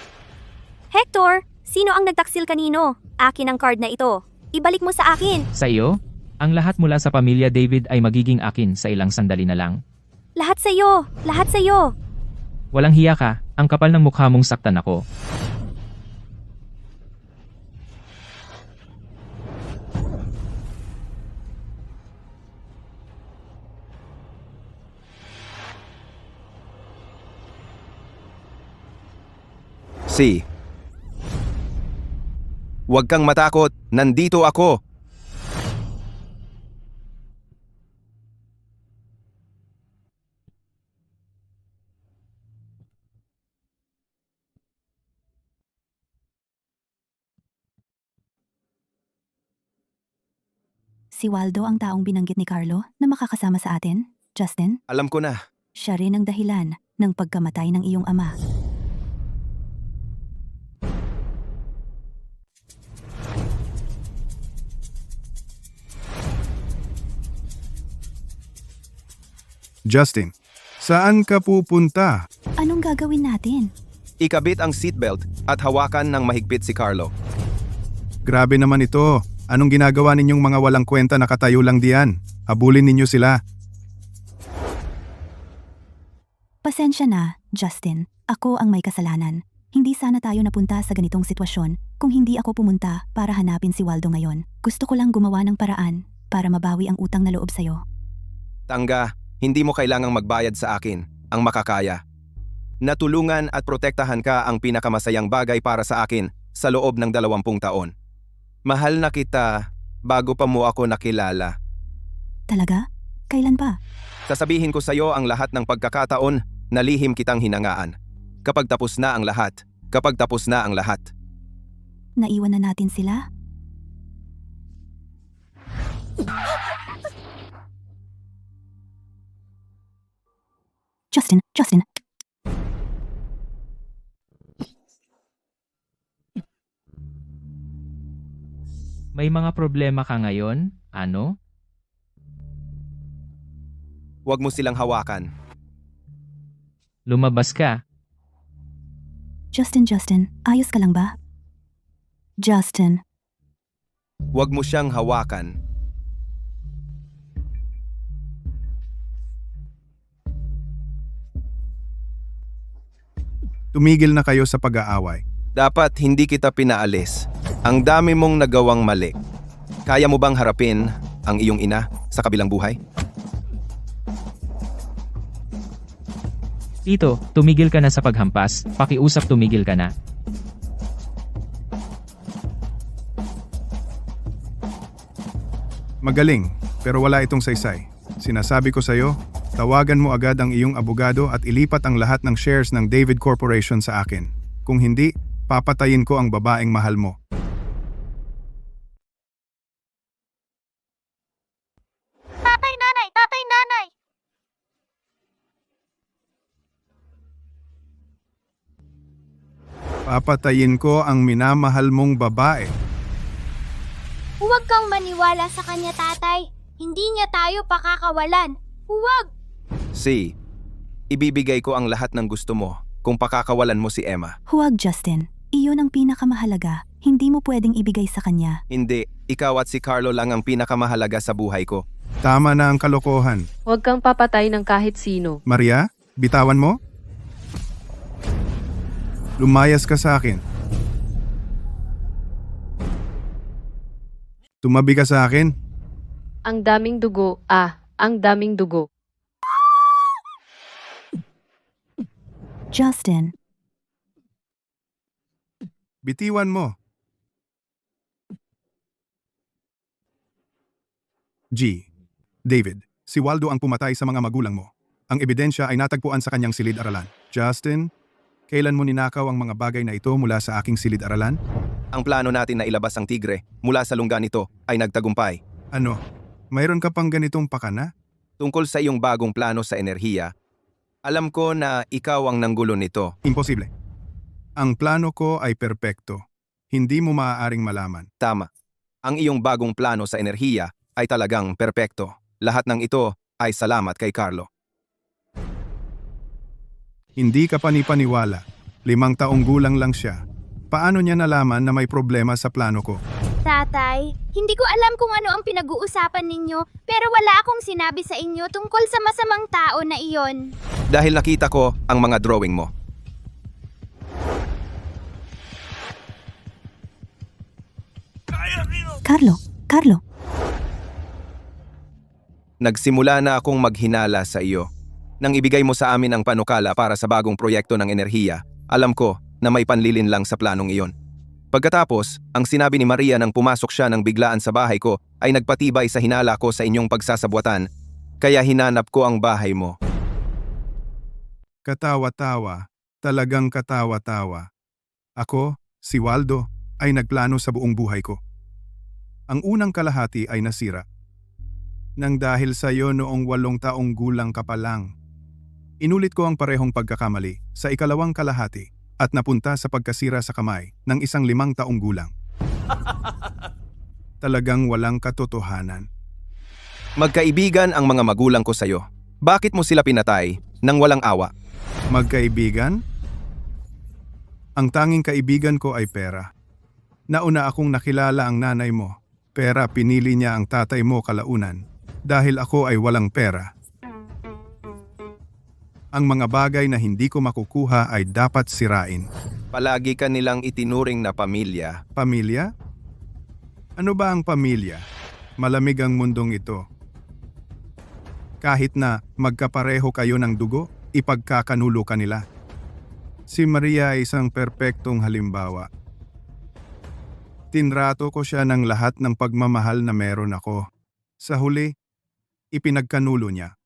Hector, sino ang nagtaksil kanino? Akin ang card na ito. Ibalik mo sa akin. Sa iyo? Ang lahat mula sa pamilya David ay magiging akin sa ilang sandali na lang. Lahat sa'yo! Lahat sa'yo! Walang hiya ka, ang kapal ng mukha mong saktan ako. Si. Huwag kang matakot, nandito ako. Si Waldo ang taong binanggit ni Carlo na makakasama sa atin, Justin. Alam ko na. Siya rin ang dahilan ng pagkamatay ng iyong ama. Justin, saan ka pupunta? Anong gagawin natin? Ikabit ang seatbelt at hawakan ng mahigpit si Carlo. Grabe naman ito. Anong ginagawa ninyong mga walang kwenta nakatayo lang diyan? Habulin ninyo sila. Pasensya na, Justin. Ako ang may kasalanan. Hindi sana tayo napunta sa ganitong sitwasyon kung hindi ako pumunta para hanapin si Waldo ngayon. Gusto ko lang gumawa ng paraan para mabawi ang utang na loob sa'yo. Tangga, hindi mo kailangang magbayad sa akin, ang makakaya. Natulungan at protektahan ka ang pinakamasayang bagay para sa akin sa loob ng 20 taon. Mahal na kita bago pa mo ako nakilala. Talaga? Kailan pa? Sasabihin ko sa iyo ang lahat ng pagkakataon na lihim kitang hinangaan. Kapag tapos na ang lahat. Kapag tapos na ang lahat. Naiwan na natin sila? Justin. May mga problema ka ngayon? Ano? Huwag mo silang hawakan. Lumabas ka. Justin, ayos ka lang ba? Justin, Huwag mo siyang hawakan. Tumigil na kayo sa pag-aaway. Dapat hindi kita pinaalis. Ang dami mong nagawang mali. Kaya mo bang harapin ang iyong ina sa kabilang buhay? Tito, tumigil ka na sa paghampas, pakiusap tumigil ka na. Magaling, pero wala itong saysay. Sinasabi ko sa'yo, Tawagan mo agad ang iyong abogado at ilipat ang lahat ng shares ng David Corporation sa akin. Kung hindi, papatayin ko ang babaeng mahal mo. Tatay, nanay! Tatay, nanay! Papatayin ko ang minamahal mong babae. Huwag kang maniwala sa kanya, tatay. Hindi niya tayo pakakawalan. Huwag! Si, ibibigay ko ang lahat ng gusto mo kung pakakawalan mo si Emma. Huwag, Justin. Iyon ang pinakamahalaga. Hindi mo pwedeng ibigay sa kanya. Hindi, ikaw at si Carlo lang ang pinakamahalaga sa buhay ko. Tama na ang kalokohan. Huwag kang papatay ng kahit sino. Maria, bitawan mo? Lumayas ka sa akin. Tumabi ka sa akin. Ang daming dugo, ang daming dugo. Justin, Bitiwan mo. G. David, si Waldo ang pumatay sa mga magulang mo. Ang ebidensya ay natagpuan sa kanyang silid-aralan. Justin, kailan mo ninakaw ang mga bagay na ito mula sa aking silid-aralan? Ang plano natin na ilabas ang tigre mula sa lungga nito ay nagtagumpay. Ano? Mayroon ka pang ganitong pakana? Tungkol sa iyong bagong plano sa enerhiya, alam ko na ikaw ang nanggulo nito. Imposible. Ang plano ko ay perpekto. Hindi mo maaaring malaman. Tama. Ang iyong bagong plano sa enerhiya ay talagang perpekto. Lahat ng ito ay salamat kay Carlo. Hindi ka panipaniwala. 5 taong gulang lang siya. Paano niya nalaman na may problema sa plano ko? Tatay, hindi ko alam kung ano ang pinag-uusapan ninyo, pero wala akong sinabi sa inyo tungkol sa masamang tao na iyon. Dahil nakita ko ang mga drawing mo. Carlo, Nagsimula na akong maghinala sa iyo. Nang ibigay mo sa amin ang panukala para sa bagong proyekto ng enerhiya, alam ko na may panlilin lang sa planong iyon. Pagkatapos, ang sinabi ni Maria nang pumasok siya ng biglaan sa bahay ko ay nagpatibay sa hinala ko sa inyong pagsasabuatan, kaya hinanap ko ang bahay mo. Katawa-tawa. Talagang katawa-tawa. Ako, si Waldo, ay nagplano sa buong buhay ko. Ang unang kalahati ay nasira. Nang dahil sa iyo noong 8 taong gulang ka pa lang. Inulit ko ang parehong pagkakamali sa ikalawang kalahati at napunta sa pagkasira sa kamay ng isang 5 taong gulang. Talagang walang katotohanan. Magkaibigan ang mga magulang ko sa iyo. Bakit mo sila pinatay nang walang awa? Magkaibigan? Ang tanging kaibigan ko ay pera. Nauna akong nakilala ang nanay mo. Pera pinili niya ang tatay mo kalaunan dahil ako ay walang pera. Ang mga bagay na hindi ko makukuha ay dapat sirain. Palagi ka nilang itinuring na pamilya. Pamilya? Ano ba ang pamilya? Malamig ang mundong ito. Kahit na magkapareho kayo ng dugo, ipagkakanulo ka nila. Si Maria ay isang perpektong halimbawa. Tinrato ko siya ng lahat ng pagmamahal na meron ako. Sa huli, ipinagkanulo niya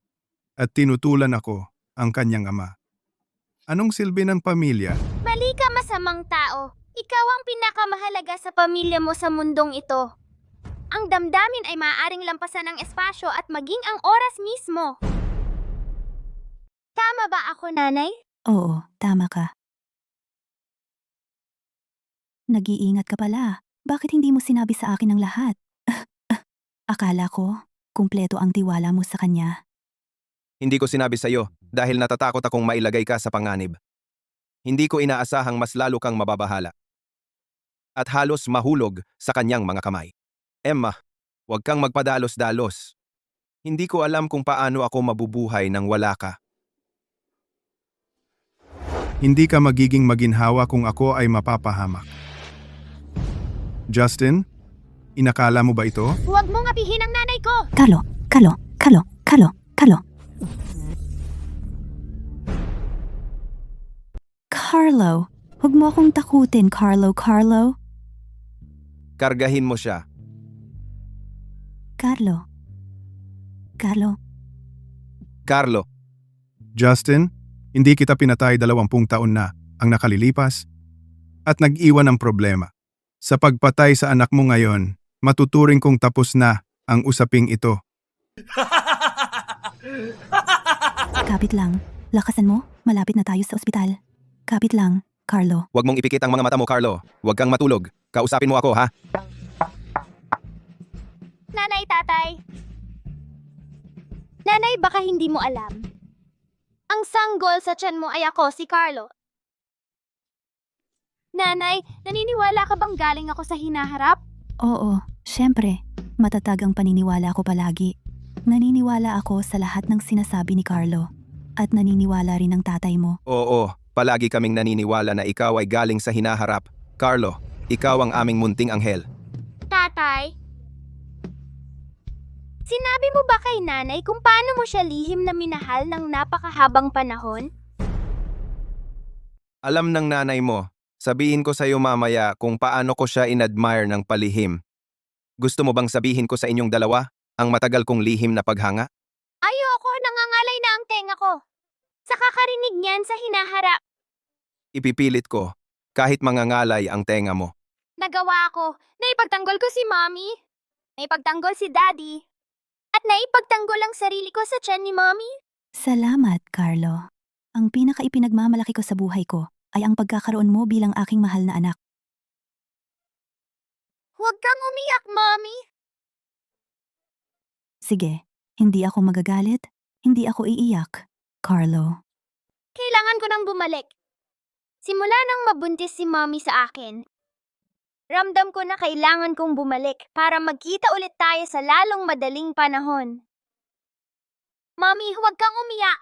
at tinutulan ako ang kanyang ama. Anong silbi ng pamilya? Mali ka, masamang tao. Ikaw ang pinakamahalaga sa pamilya mo sa mundong ito. Ang damdamin ay maaaring lampasan ng espasyo at maging ang oras mismo. Tama ba ako, nanay? oo, tama ka. Nag-iingat ka pala. Bakit hindi mo sinabi sa akin ang lahat? Akala ko, kumpleto ang tiwala mo sa kanya. Hindi ko sinabi sa iyo dahil natatakot akong mailagay ka sa panganib. Hindi ko inaasahang mas lalo kang mababahala. At halos mahulog sa kanyang mga kamay. Emma, huwag kang magpadalos-dalos. Hindi ko alam kung paano ako mabubuhay nang wala ka. Hindi ka magiging maginhawa kung ako ay mapapahamak. Justin, inakala mo ba ito? Huwag mong apihin ang nanay ko! Carlo. Carlo, huwag mo akong takutin, Carlo. Kargahin mo siya. Carlo. Carlo, Justin, hindi kita pinatay 20 taon na ang nakalilipas at nag-iwan ng problema. Sa pagpatay sa anak mo ngayon, matuturing kong tapos na ang usaping ito. Kapit lang. Lakasan mo, malapit na tayo sa ospital. Kapit lang, Carlo. huwag mong ipikit ang mga mata mo, Carlo. Huwag kang matulog. Kausapin mo ako, ha? Nanay, tatay. Nanay, baka hindi mo alam. Ang sanggol sa tiyan mo ay ako, si Carlo. Nanay, naniniwala ka bang galing ako sa hinaharap? Oo, syempre. Matatag ang paniniwala ko palagi. Naniniwala ako sa lahat ng sinasabi ni Carlo. At naniniwala rin ang tatay mo. Oo, palagi kaming naniniwala na ikaw ay galing sa hinaharap. Carlo, ikaw ang aming munting anghel. Tatay? Sinabi mo ba kay nanay kung paano mo siya lihim na minahal ng napakahabang panahon? Alam ng nanay mo, sabihin ko sa iyo mamaya kung paano ko siya inadmire ng palihim. Gusto mo bang sabihin ko sa inyong dalawa ang matagal kong lihim na paghanga? Ayoko, nangangalay na ang tenga ko. Sa kakarinig niyan sa hinaharap, Ipipilit ko, kahit mangangalay ang tenga mo. nagawa ko. Naipagtanggol ko si Mommy. Naipagtanggol si Daddy. At naipagtanggol ang sarili ko sa tiyan ni Mommy. Salamat, Carlo. Ang pinaka-ipinagmamalaki ko sa buhay ko ay ang pagkakaroon mo bilang aking mahal na anak. Huwag kang umiyak, Mommy. Sige, hindi ako magagalit, hindi ako iiyak, Carlo. Kailangan ko nang bumalik. Simula nang mabuntis si Mommy sa akin, ramdam ko na kailangan kong bumalik para magkita ulit tayo sa lalong madaling panahon. Mommy, huwag kang umiyak.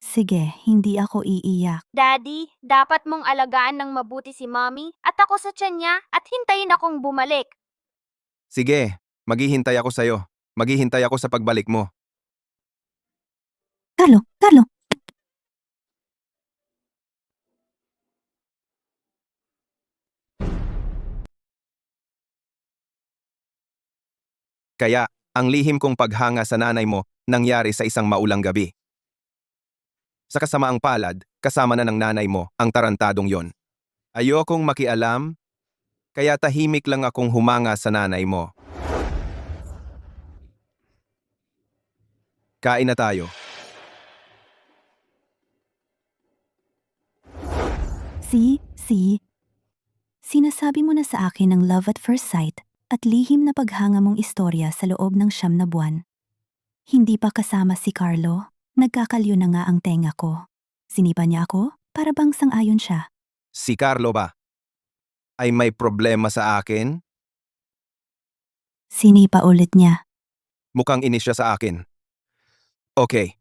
Sige, hindi ako iiyak. Daddy, dapat mong alagaan ng mabuti si Mommy at ako sa tiyan niya at hintayin akong bumalik. Sige, maghihintay ako sa'yo. Maghihintay ako sa pagbalik mo. Carlo, Carlo! Kaya, ang lihim kong paghanga sa nanay mo nangyari sa isang maulang gabi. Sa kasamaang palad, kasama na ng nanay mo ang tarantadong yon. Ayokong makialam, kaya tahimik lang akong humanga sa nanay mo. Kain na tayo. Sinasabi mo na sa akin ang love at first sight at lihim na paghanga mong istorya sa loob ng 9 na buwan. Hindi pa kasama si Carlo, nagkakalyo na nga ang tenga ko. Sinipa niya ako para bang sang-ayon siya. Si Carlo ba? Ay may problema sa akin? Sinipa ulit niya. Mukhang inis siya sa akin. Okay.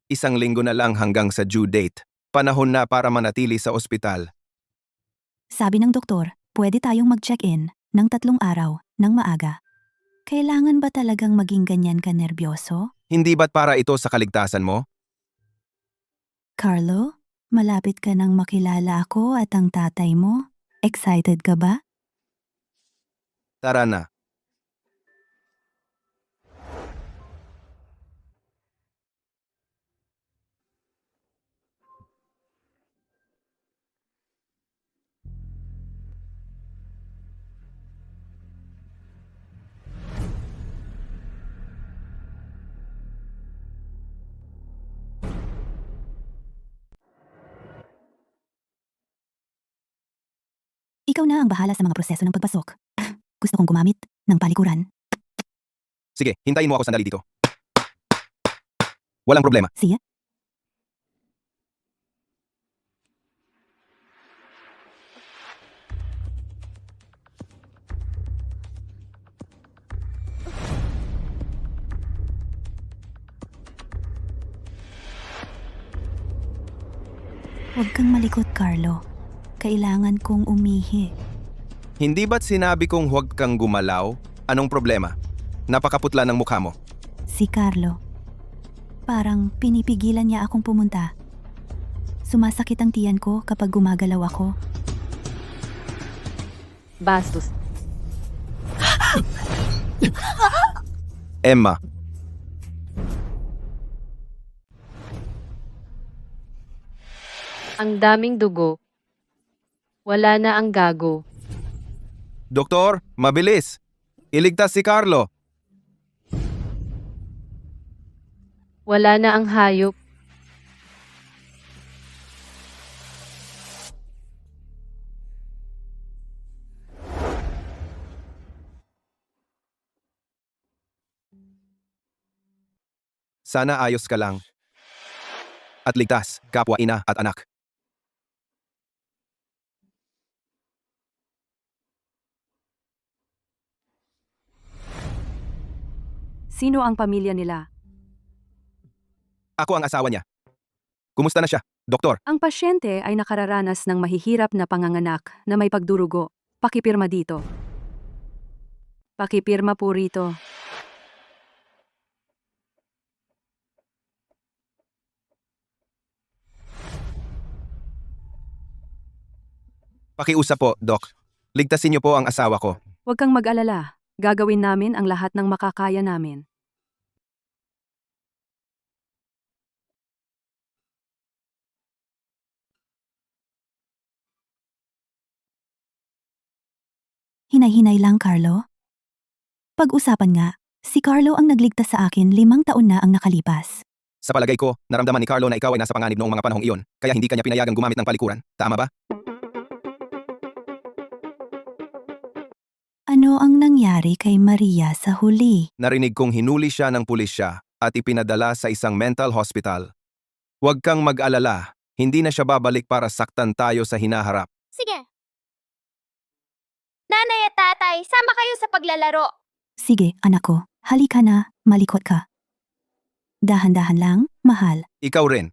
1 linggo na lang hanggang sa due date. Panahon na para manatili sa ospital. Sabi ng doktor, pwede tayong mag-check-in ng 3 araw ng maaga. Kailangan ba talagang maging ganyan ka nervyoso? Hindi ba't para ito sa kaligtasan mo? Carlo, malapit ka nang makilala ako at ang tatay mo. Excited ka ba? Tara na. Ikaw na ang bahala sa mga proseso ng pagpasok. Gusto kong gumamit ng palikuran. Sige, hintayin mo ako sandali dito. Walang problema. Siya? Huwag kang malikot, Carlo. Kailangan kong umihi. Hindi ba't sinabi kong huwag kang gumalaw? Anong problema? Napakaputla ng mukha mo. Si Carlo. Parang pinipigilan niya akong pumunta. Sumasakit ang tiyan ko kapag gumagalaw ako. Bastos. Emma, Ang daming dugo. Wala na ang gago. Doktor, mabilis! Iligtas si Carlo! Wala na ang hayop. Sana ayos ka lang. At ligtas, kapwa ina at anak. Sino ang pamilya nila? Ako ang asawa niya. Kumusta na siya, doktor? Ang pasyente ay nakararanas ng mahihirap na panganganak na may pagdurugo. Pakipirma dito. Pakipirma po rito. Pakiusap po, Doc. Ligtasin niyo po ang asawa ko. Huwag kang mag-alala. Gagawin namin ang lahat ng makakaya namin. Hinay-hinay lang, Carlo. Pag-usapan nga, si Carlo ang nagligtas sa akin 5 taon na ang nakalipas. Sa palagay ko, naramdaman ni Carlo na ikaw ay nasa panganib noong mga panahong iyon, kaya hindi kanya pinayagang gumamit ng palikuran. Tama ba? Ano ang nangyari kay Maria sa huli? Narinig kong hinuli siya ng pulisya at ipinadala sa isang mental hospital. Huwag kang mag-alala, hindi na siya babalik para saktan tayo sa hinaharap. Sige. Nanay at tatay, sama kayo sa paglalaro. Sige, anak ko, halika na, malikot ka. Dahan-dahan lang, mahal. Ikaw rin.